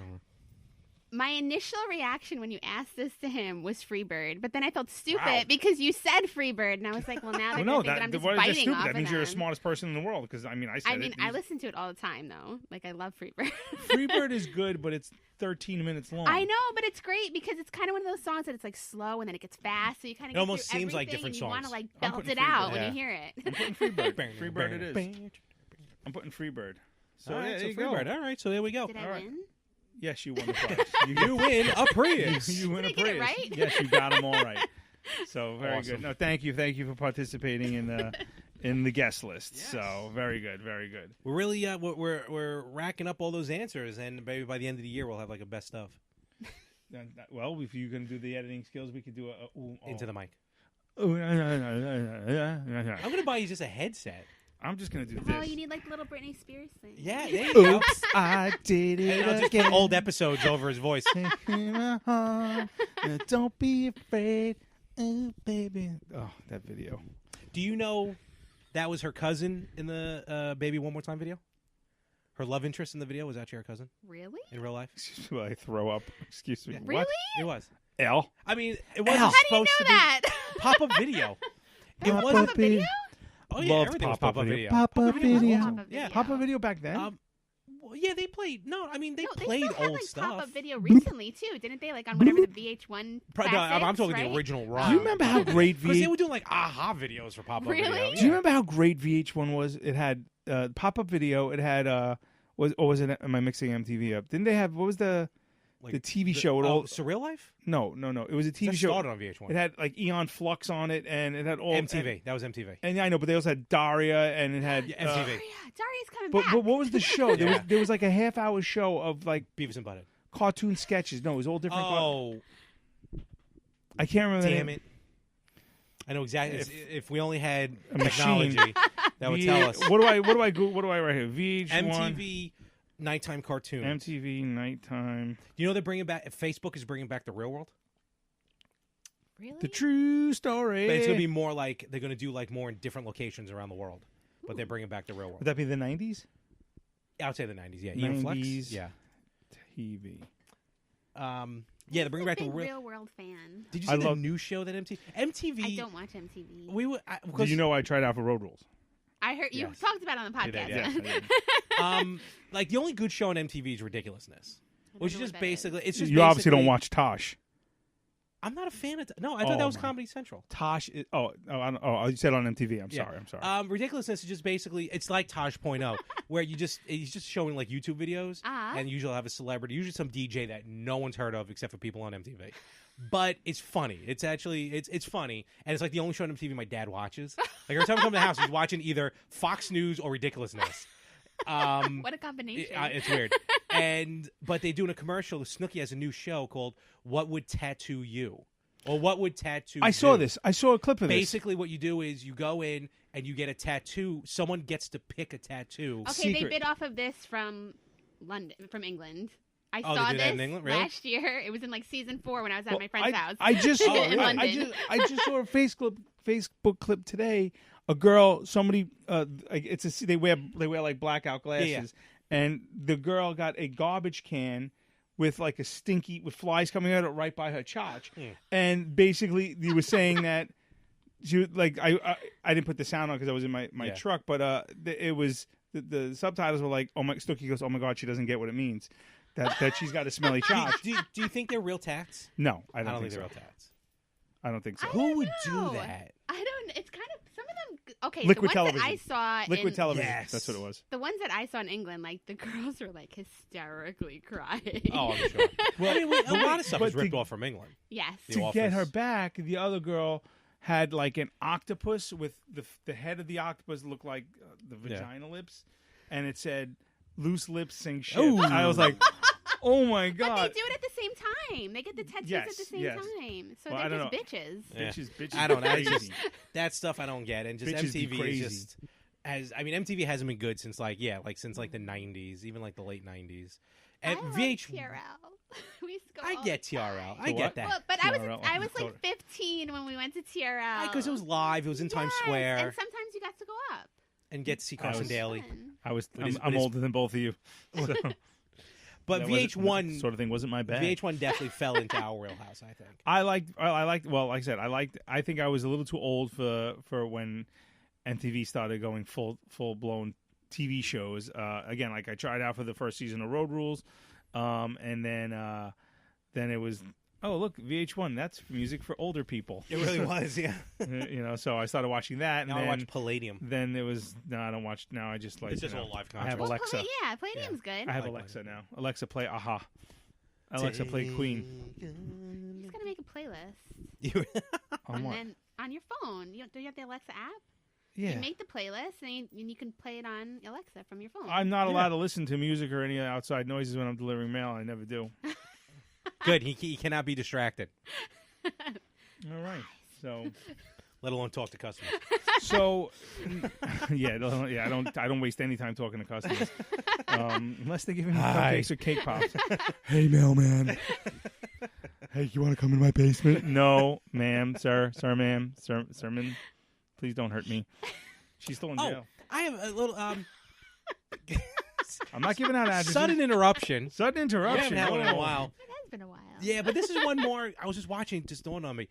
My initial reaction when you asked this to him was Freebird, but then I felt stupid Wow. because you said Freebird, and I was like, well, now they're going to think that I'm just what is biting stupid? off That of means you're the them. smartest person in the world. Because I said it. I listen to it all the time, though. Like, I love Freebird. Freebird is good, but it's 13 minutes long. I know, but it's great because it's kind of one of those songs that it's like slow and then it gets fast, so you kind of almost seems like different You want to songs. like I'm belt putting it out Freebird, when yeah. you hear it. I'm putting Freebird. Freebird it is. I'm putting Freebird. So All right, yeah, so there you go. Freebird. All right, so there we go. Did I All right. win? Yes, you won the prize. You win a Prius. You win Did a I get it Prius. right? Yes, you got them all right. So very Awesome. good. No, thank you for participating in the guest list. Yes. So very good. We're really we're racking up all those answers, and maybe by the end of the year we'll have like a best of Well, if you're gonna do the editing skills, we could do into the mic. I'm I'm gonna buy you just a headset. just gonna do Oh, this. you need like the little Britney Spears thing. Yeah, there you go. Oops, I did And it I'll just again. put old episodes over his voice. Don't be afraid, oh, baby. Oh, that video. Do you know that was her cousin in the Baby One More Time video? Her love interest in the video was actually her cousin Really? in real life. Excuse me, I throw up. Excuse me. Really? What? It was. L. I mean, it wasn't How do you know supposed to that? be pop-up video. It Pop-up wasn't. video? Oh yeah, Loved everything was pop-up pop-up video. video. Pop-up Pop-up video was video. awesome. Pop-up Yeah. video. Pop-up video back then? Well, yeah, they played. No, I mean they No, played still had, old like, stuff. Pop-up video recently too, didn't they? Like on whatever the VH1. No, I'm classics, talking right? the original Do run. you remember how great Because they VH... were doing like aha videos for pop-up Really? video. Do you remember how great VH1 was? It had pop-up video. It had... was it... Am I mixing MTV up? Didn't they have... What was the TV show? With all... Surreal Life? No. It was a TV That show. started on VH1. It had like Eon Flux on it, and it had all... MTV. That was MTV. And I know, but they also had Daria, and it had... Yeah, Oh, MTV. yeah, Daria's coming But back. what was the show? Yeah. There was like a half-hour show of like Beavis and Butthead. cartoon sketches. No, it was all different. Oh, I can't remember. the damn name. it. I know exactly. If we only had A machine. technology, that would tell us. What do I write here? VH1 MTV nighttime cartoon. MTV nighttime. You know they're bringing back. Facebook is bringing back the Real World. Really? The true story. But it's going to be more like they're going to do like more in different locations around the world. But they're bringing back the Real World. Would that be the 90s? I would say the 90s. Yeah, Ian Flex. 90s. Yeah. TV. Yeah, they're bringing back I'm the a big Real. Real World fan. Did you I see the love- new show that MTV? I don't watch MTV. We were. Did you know I tried out for Road Rules? I heard you Yes. talked about it on the You did, podcast. yeah. I did. Like the only good show on MTV is Ridiculousness, which is know just what that is. basically. It's just You obviously don't basically- watch Tosh. I'm not a fan of. No, I thought Oh, that was my. Comedy Central. Tosh is. You said on MTV. I'm Yeah. sorry. Ridiculousness is just basically it's like Taj.0, where he's just showing like YouTube videos, Ah. and usually have a celebrity, usually some DJ that no one's heard of except for people on MTV. But it's funny. It's actually it's funny, and it's like the only show on MTV my dad watches. Like every time I come to the house, he's watching either Fox News or Ridiculousness. What a combination. It's weird. But they doing a commercial. Snooki has a new show called "What Would Tattoo You," or "What Would Tattoo." I saw Do?" this. I saw a clip of this. Basically, what you do is you go in and you get a tattoo. Someone gets to pick a tattoo. Okay, Secret. they bid off of this from England. I Oh, they saw do this that in England? Really? last year. It was in like season 4 when I was at Well, my friend's house. I just saw. in London. I just saw a Facebook clip today. A girl, somebody, they wear like blackout glasses, and the girl got a garbage can with like with flies coming out of it right by her chotch, and basically he was saying that she like I didn't put the sound on because I was in my truck, but it was the subtitles were like, oh my, Snooki goes, oh my god, she doesn't get what it means. That she's got a smelly chotch. Do you think they're real tats? No, I don't think think they're so. real tats. I don't think so. I Who don't would know. do that? I don't. It's kind of some of them. Okay, Liquid the ones television. that I saw. Liquid in, television. Yes. That's what it was. The ones that I saw in England, like the girls were like hysterically crying. Oh, I'm sure. Well, I mean, a lot of stuff but is ripped the- off from England. Yes. The To get Office. her back, the other girl had like an octopus with the head of the octopus looked like the vagina lips, and it said "loose lips sing shit." Ooh. I was like, "Oh my But god!" they do it at the same time. They get the tattoos Yes, at the same yes. time. So Well, I they're don't just bitches. Yeah. Bitches I don't know. It's crazy. just, that stuff I don't get, and just Bitches be MTV crazy. is just MTV hasn't been good since since the 90s, even like the late 90s. And I love VH, TRL. We used to go I all get the time. TRL. I The get what? that. Well, but TRL. I was Sorry. like 15 when we went to TRL. Because it was live, it was in Times Yes, Square, and sometimes you got to go up. and get to see I Carson was- Daly. Fun. I was. With his- I'm with his- older than both of you. So. But That VH1 sort of thing wasn't my bag. VH1 definitely fell into our wheelhouse, I think. I liked. Well, like I said, I think I was a little too old for when MTV started going full blown TV shows. Again, like I tried out for the first season of Road Rules, and then it was. Oh, look, VH1, that's music for older people. It really was, yeah. So I started watching that. Now and I watch Palladium. Then it was, no, I don't watch, now I just like, It's just all live I have concerts. Alexa. Palladium's good. I have Alexa now. Alexa, play Aha. Alexa, play Queen. You just gotta make a playlist, On and what? then on your phone, do you have the Alexa app? Yeah. You make the playlist, and you can play it on Alexa from your phone. I'm not allowed to listen to music or any outside noises when I'm delivering mail. I never do. Good. He cannot be distracted, All right. So, let alone talk to customers. yeah, I don't waste any time talking to customers, unless they're giving me cupcakes or cake pops. Hey, mailman. Hey, you want to come in my basement? No, ma'am, sir, ma'am, sirman, please don't hurt me. She's still in jail. I have a little I'm not giving out addresses. sudden interruption. Sudden interruption. We haven't had one in a Oh. while. It has been a while. Yeah, but this is one more. I was just watching, just dawned on me.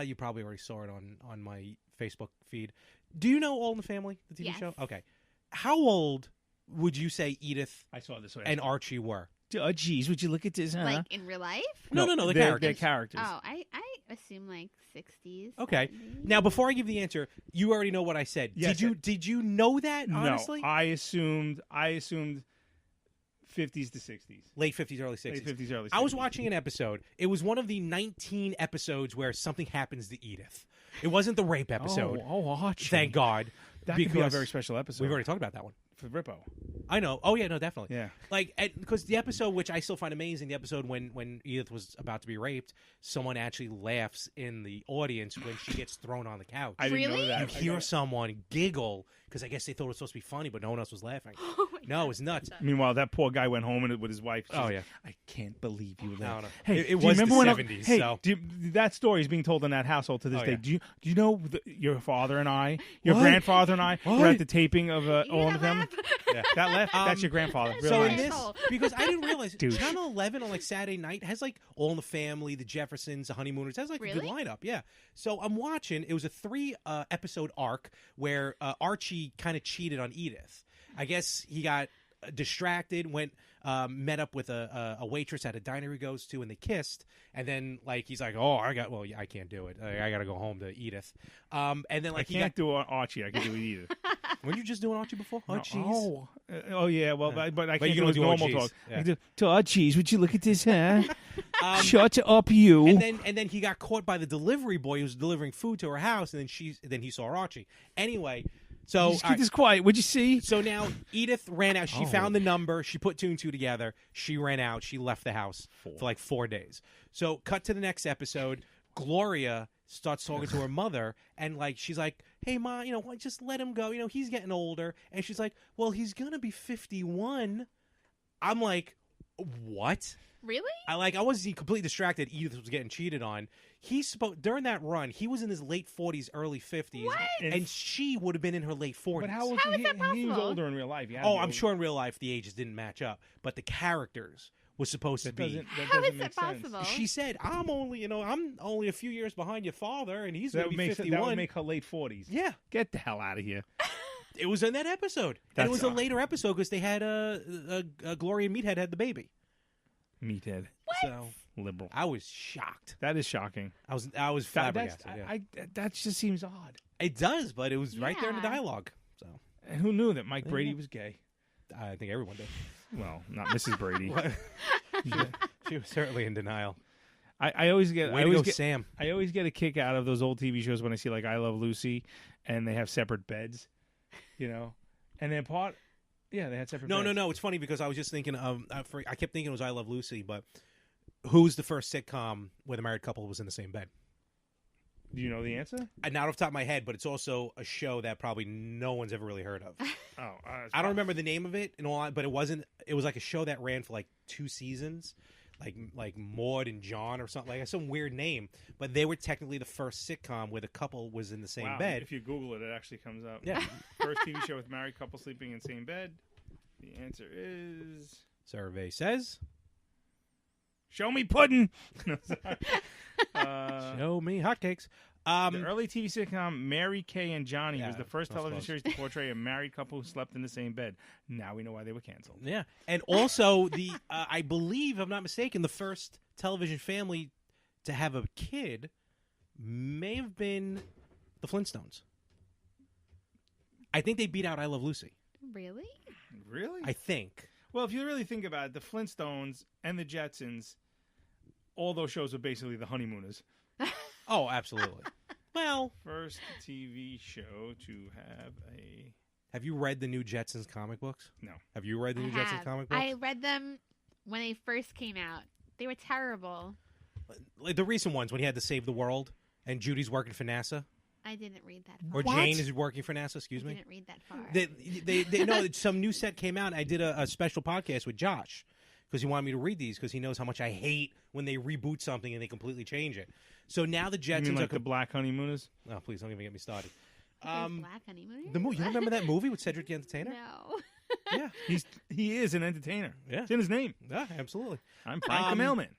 You probably already saw it on my Facebook feed. Do you know All in the Family, the TV Yes. show? Okay. How old would you say Edith I saw this. and Archie were? Oh, geez, would you look at this? Huh? Like in real life? No, the they're characters. They're characters. Oh, I assume like 60s. Okay. maybe. Now, before I give the answer, you already know what I said. Yes, Did you know that, honestly? No, I assumed 50s to 60s. Late 50s, early 60s. Late 50s, early 60s. I was watching an episode. It was one of the 19 episodes where something happens to Edith. It wasn't the rape episode. Oh, Archie. Thank God. That could be a very special episode. We've already talked about that one. For Rippo. I know. Oh, yeah, no, definitely. Yeah. Like, because the episode, which I still find amazing, the episode when Edith was about to be raped, someone actually laughs in the audience when she gets thrown on the couch. I didn't know Really? that. You hear someone giggle because I guess they thought it was supposed to be funny, but no one else was laughing. No, it was nuts. Meanwhile, that poor guy went home with his wife. Oh, yeah. I can't believe you. No, no. Hey, It do you was the remember when 70s, Hey, so. that story is being told in that household to this Oh, day. yeah. Do you know your father and I, your What? grandfather and I What? were at the taping of You All in hear the Family? that? Yeah. That left? That's your grandfather. Real So nice. in this, because I didn't realize Douche. Channel 11 on like Saturday night has like All in the Family, The Jeffersons, The Honeymooners. Has like a good Really? lineup. Yeah. So I'm watching. It was a 3 episode arc where Archie kind of cheated on Edith. I guess he got distracted, went met up with a waitress at a diner he goes to, and they kissed. And then like he's like, I can't do it. I got to go home to Edith. And then I like he can't do Archie. I can do it either. weren't you just doing Archie before? Oh, No, jeez. oh yeah. Well, but I But can't you do can his do normal Archie's. talk. Yeah. I can do, oh, geez, would you look at this, huh? Shut up, you. And then he got caught by the delivery boy who was delivering food to her house, and then he saw Archie. Anyway, so Just keep this quiet. Would you see? so now Edith ran out. She found the number. She put 2 and 2 together. She ran out. She left the house for like 4 days. So cut to the next episode. Gloria starts talking to her mother, and like she's like, "Hey, Ma, just let him go. He's getting older." And she's like, "Well, he's gonna be 51." I'm like, "What?" Really? I was completely distracted. Edith was getting cheated on. He spoke during that run. He was in his late 40s, early 50s, What? and she would have been in her late 40s. But how old How was is that he? He was possible? older in real life. He had to Oh, be I'm older. sure in real life the ages didn't match up, but the characters was supposed to That be. doesn't. That How doesn't is make that sense. possible? She said, "I'm only a few years behind your father, and he's That going to would be make 51." that would make her late 40s. Yeah, Get the hell out of here. it was in that episode, and That's it was a odd. later episode because they had Gloria Meathead had the baby. Meathead. So Liberal. I was shocked. That is shocking. I was That's, flabbergasted. Yeah. that just seems odd. It does, but it was right there in the Yeah. dialogue. So And who knew that Mike Brady was gay? I think everyone did. Well, not Mrs. Brady. She was certainly in denial. I always get. Way I to always go, get. Sam. I always get a kick out of those old TV shows when I see like I Love Lucy, and they have separate beds, and then they had separate. No, beds. no. It's funny because I was just thinking of. I kept thinking it was I Love Lucy, but who's the first sitcom where the married couple was in the same bed? Do you know the answer? Not off the top of my head, but it's also a show that probably no one's ever really heard of. Oh, I don't remember the name of it, but it wasn't. It was like a show that ran for like 2 seasons, like Maud and John or something, like some weird name. But they were technically the first sitcom where the couple was in the same Wow, bed. If you Google it, it actually comes up. Yeah. First TV show with married couple sleeping in same bed. The answer is Survey says, Show me pudding. show me hotcakes. The early TV sitcom Mary Kay and Johnny Yeah, was the first that's television close. series to portray a married couple who slept in the same bed. Now we know why they were canceled. Yeah, and also the I believe, if I'm not mistaken, the first television family to have a kid may have been the Flintstones. I think they beat out I Love Lucy. Really? Really? I think. Well, if you really think about it, the Flintstones and the Jetsons, all those shows were basically the honeymooners. Oh, absolutely. Well, First TV show to have a... have you read the new Jetsons comic books? No. Have you read the new I Jetsons have. comic books? I read them when they first came out. They were terrible. Like the recent ones when he had to save the world and Judy's working for NASA, I didn't read that far. or Jane is working for NASA. Excuse I me. didn't read that far. They know some new set came out. I did a special podcast with Josh because he wanted me to read these because he knows how much I hate when they reboot something and they completely change it. So now the You Jetsons mean like are. the Black Honeymooners? Oh, please don't even get me started. There's Black Honeymooners? The movie. You remember that movie with Cedric the Entertainer? No. Yeah, He is an entertainer. Yeah. It's in his name. yeah, absolutely. I'm Frank the Mailman.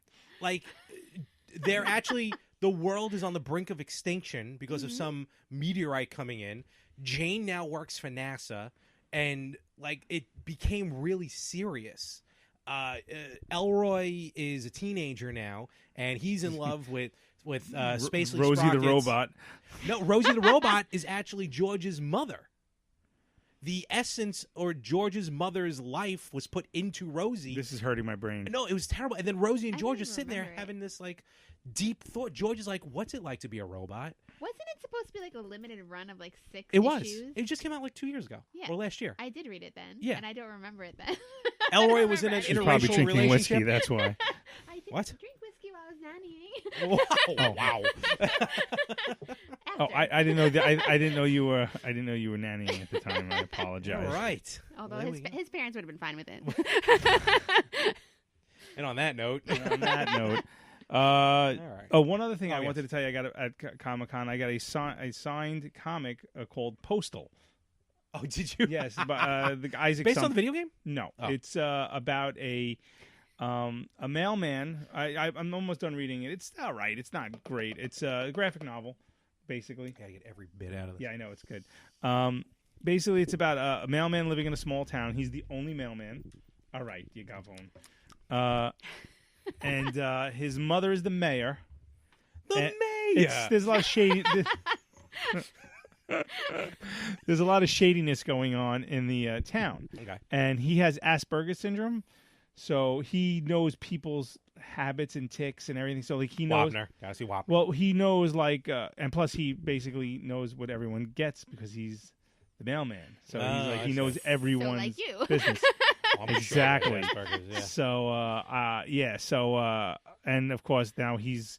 Like, they're actually the world is on the brink of extinction because of some meteorite coming in. Jane now works for NASA, and like it became really serious. Elroy is a teenager now, and he's in love with Spacely Rosie the Sprockets. Robot. No, Rosie the Robot is actually George's mother. The essence or George's mother's life was put into Rosie. This is hurting my brain. No, it was terrible. And then Rosie and I George don't are sitting there remember it. having this like deep thought. George is like, "What's it like to be a robot?" Wasn't it supposed to be like a limited run of like 6 It was. issues? It just came out like 2 years ago Yeah. or last year. I did read it then. Yeah. And I don't remember it then. Elroy I don't was in an remember She's anything. probably interracial drinking whiskey. relationship. That's why. I didn't What? drink whiskey while I was nannying. Wow! Wow! Oh, After. I didn't know. I didn't know you were. I didn't know you were nannying at the time. I apologize. All right. Although There his, we go. his parents would have been fine with it. And on that note, And on that note, right. oh, one other thing Oh, I yes. wanted to tell you, I got at Comic Con. I got a signed comic called Postal. oh, did you? Yes, but the Isaac. Based on the video game? No, Oh. it's about a mailman. I'm almost done reading it. It's all right. It's not great. It's a graphic novel, basically. Gotta get every bit out of this. Yeah, I know it's good. Basically, it's about a mailman living in a small town. He's the only mailman. All right, you got phone. And his mother is the mayor. The And mayor. There's a lot of shady. There's a lot of shadiness going on in the town, Okay. and he has Asperger's syndrome, so he knows people's habits and tics and everything. So like he knows. Wapner. Gotta see Wapner. Well, he knows like, and plus he basically knows what everyone gets because he's the mailman. So he's Oh, like I he see. knows everyone's like you. business. I'm sure exactly. Asperger's, yeah. So yeah. So and of course now he's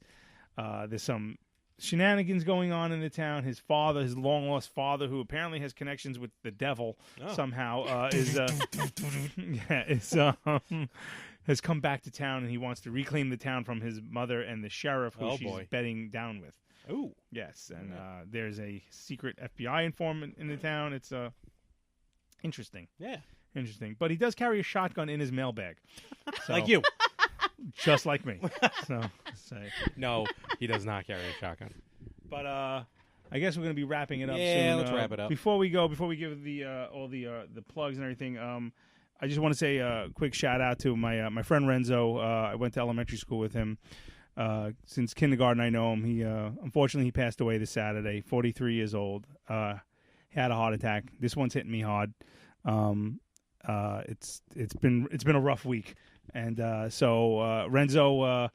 there's some shenanigans going on in the town. His father, his long lost father, who apparently has connections with the devil Oh. somehow, has come back to town and he wants to reclaim the town from his mother and the sheriff who Oh, she's boy. betting down with. Ooh. Yes, and there's a secret FBI informant in the town. It's interesting. Yeah. Interesting. But he does carry a shotgun in his mailbag. So, Like you. Just like me. So, No, he does not carry a shotgun. but I guess we're going to be wrapping it up Yeah, soon. let's wrap it up. Before we give the all the plugs and everything, I just want to say a quick shout out to my friend Renzo. I went to elementary school with him. Since kindergarten, I know him. He unfortunately he passed away this Saturday. 43 years old. He had a heart attack. This one's hitting me hard. It's been a rough week, and so Renzo.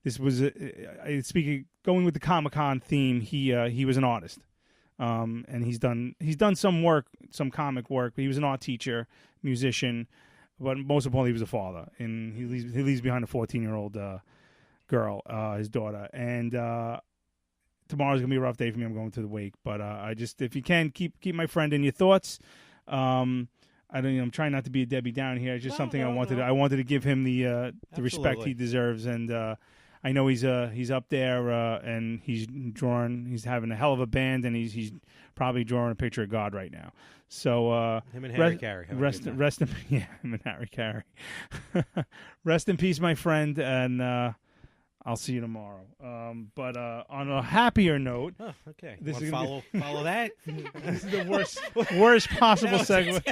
This was speaking going with the Comic-Con theme. He was an artist, and he's done some work, some comic work. But he was an art teacher, musician, but most importantly, he was a father, and he leaves behind a 14-year-old girl, his daughter, and tomorrow's gonna be a rough day for me. I'm going to the wake, but I just if you can keep my friend in your thoughts. I'm trying not to be a Debbie Down here. It's just something I wanted. no. I wanted to give him the respect Absolutely. he deserves, and I know he's up there and he's drawing. He's having a hell of a band, and he's probably drawing a picture of God right now. So him and Harry Carey. Rest in him and Harry Carey. Rest in peace, my friend, and I'll see you tomorrow. But on a happier note, okay. This is follow that. this is the worst possible segue.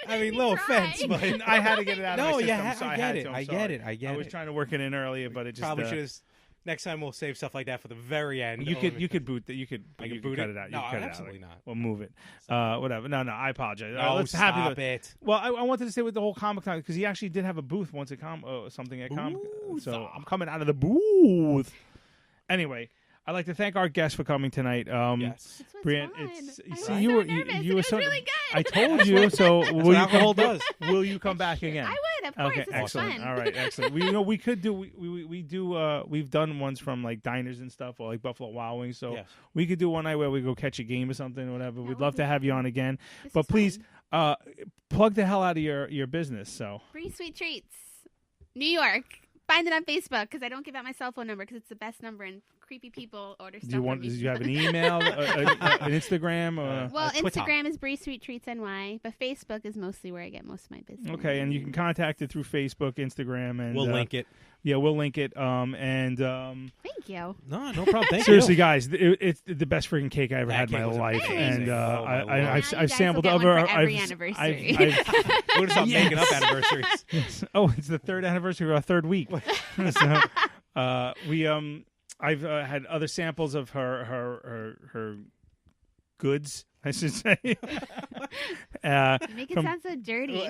I mean, no offense, but I had to get it out of my system. yeah, so I get it. I get it. I was trying to work it in earlier, but it just Probably should have. Next time we'll save stuff like that for the very end. You could boot that. You could boot cut it? it out. No, you cut absolutely it out. not. We'll move it. Whatever. No, I apologize. Oh, let's stop it. Well, I wanted to stay with the whole Comic Con because he actually did have a booth once at something at Comic. So I'm coming out of the booth. Anyway, I'd like to thank our guests for coming tonight. Yes. Breanne, you were so really good. I told you. So will you alcohol does. Will you come back again? I would, of course. Okay, It's excellent. fun. All right, excellent. We could do we do we've done ones from like diners and stuff, or like Buffalo Wild Wings. So Yes. we could do one night where we go catch a game or something or whatever. We'd would love be to have you fun. on again. This But is please fun. plug the hell out of your business. So Bree Sweet Treats, New York. Find it on Facebook because I don't give out my cell phone number because it's the best number and creepy people order stuff. do from me. you have an email, an Instagram? Well, Twitter. Instagram is Bree Sweet Treats NY, but Facebook is mostly where I get most of my business. Okay, and you can contact it through Facebook, Instagram, and We'll link it. Yeah, we'll link it. Thank you. No problem. Thank seriously, you. guys, it's the best freaking cake I ever had in cake my was life, amazing. and Oh, my Lord. I've Now you guys sampled will get other. one for every I've- anniversary. We're just making up anniversaries. Oh, it's the third anniversary of our third week. So, I've had other samples of her goods, I should say. You make it from- sound so dirty.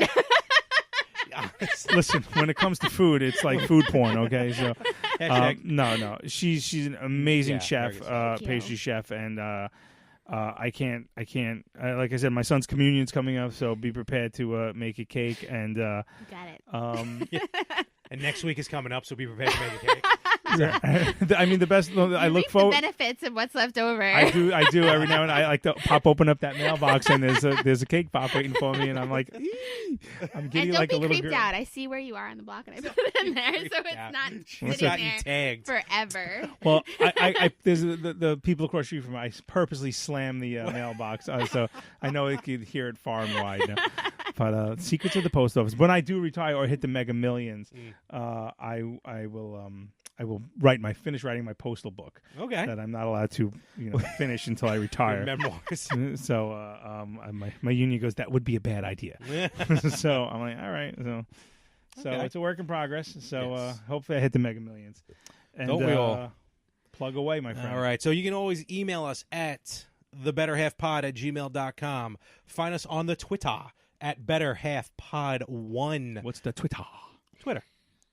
Listen, when it comes to food, it's like food porn. Okay, so Hashtag- no, she's an amazing Yeah, chef, very good. Thank you. pastry chef, and I can't. Like I said, my son's communion's coming up, so be prepared to make a cake. And Got it. And next week is coming up, so be prepared to make a cake. I mean, the best. I You look reap forward. the benefits of what's left over. I do every now and then. I like to pop open up that mailbox and there's a cake pop waiting for me, and I'm like, "Ee." I'm And giddy don't like be a little creeped girl. out. I see where you are on the block, and I put it in there, so it's out. not It's sitting got you there tagged. forever. Well, I there's the people across the street from me. I purposely slam the mailbox, so I know it could hear it far and wide now. But secrets of the post office. When I do retire or hit the Mega Millions, I will finish writing my postal book Okay. that I'm not allowed to finish until I retire. Memoirs. So my union goes, that would be a bad idea. So I'm like, all right. So Okay. it's a work in progress. So Yes. hopefully I hit the Mega Millions. And, Don't we all? Plug away, my friend. All right. So you can always email us at thebetterhalfpod@gmail.com. Find us on the Twitter at betterhalfpod1. What's the Twitter? Twitter.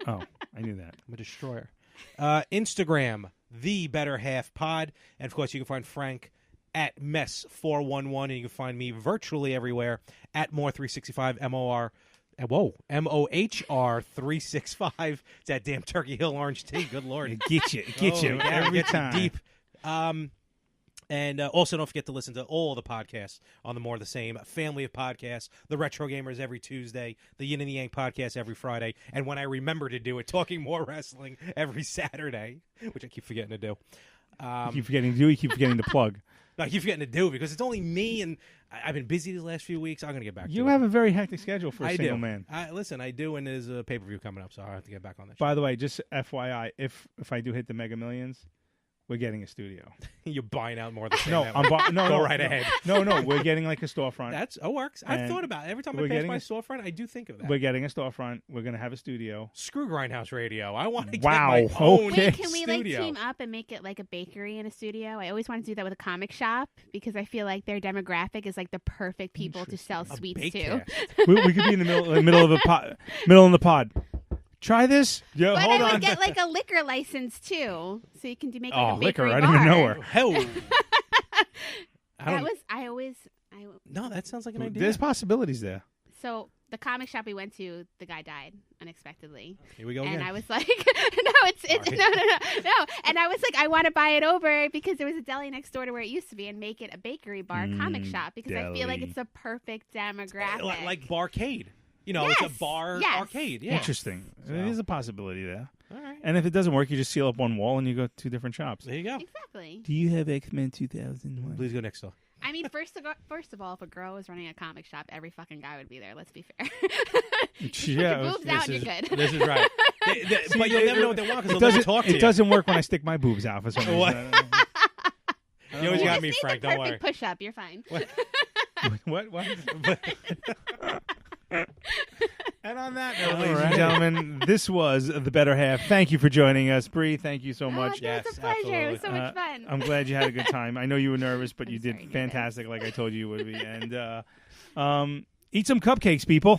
Oh, I knew that. I'm a destroyer. Instagram, The Better Half Pod. And, of course, you can find Frank at Mess411. And you can find me virtually everywhere at More365, MOHR365. It's that damn Turkey Hill orange tea. Good Lord. It gets you. It gets you yeah, every gets you time. deep. And also don't forget to listen to all the podcasts on the More of the Same family of podcasts. The Retro Gamers every Tuesday, the Yin and the Yang podcast every Friday, and when I remember to do it, Talking More Wrestling every Saturday, which I keep forgetting to do. You keep forgetting to do. You keep forgetting to plug. No, I keep forgetting to do because it's only me, and I've been busy these last few weeks. I'm going to get back to it. You have a very hectic schedule for a I single do. man. Listen, I do, and there's a pay-per-view coming up, so I'll have to get back on that. By the way, just FYI, if I do hit the Mega Millions, we're getting a studio. You're buying out More of the Same. No, network. no, right ahead. No, we're getting like a storefront. That works. I've And thought about it. Every time I we're pass getting my a- storefront, I do think of that. We're getting a storefront. We're going to have a studio. Screw Grindhouse Radio. I want to Wow, get my own okay. Wait, can we like studio. team up and make it like a bakery in a studio? I always want to do that with a comic shop because I feel like their demographic is like the perfect people to sell A sweets bake to. cast. We could be in the middle of the pod. Middle of the pod. Try this. Yeah, But hold I on. would get like a liquor license too, so you can make like a liquor! bakery I didn't even know bar. her. Hell. That was I No, that sounds like an idea. There's possibilities there. so the comic shop we went to, the guy died unexpectedly. Here we go And again. I was like, no, it's no. And I was like, I want to buy it over because there was a deli next door to where it used to be and make it a bakery bar comic shop because I feel like deli. it's the perfect demographic. like barcade. You know, Yes, it's a bar yes. arcade. Yeah. Interesting. There's a possibility there. All right. And if it doesn't work, you just seal up one wall and you go to 2 different shops. There you go. Exactly. Do you have X-Men 2001? Please go next door. I mean, first of all, if a girl was running a comic shop, every fucking guy would be there. Let's be fair. Put your boobs out, you're good. This is right. But you'll never know what they want because they'll never talk to you. It doesn't work when I stick my boobs out for some reason. What? You always You got just me, need Frank. the Don't worry. perfect push-up. You're fine. What? And on that note, All ladies right. and gentlemen, this was The Better Half. Thank you for joining us. Bree, thank you so much. Oh, it was a pleasure. It was so much fun. I'm glad you had a good time. I know you were nervous, but I'm you sorry, did nervous. fantastic like I told you you would be. And eat some cupcakes, people.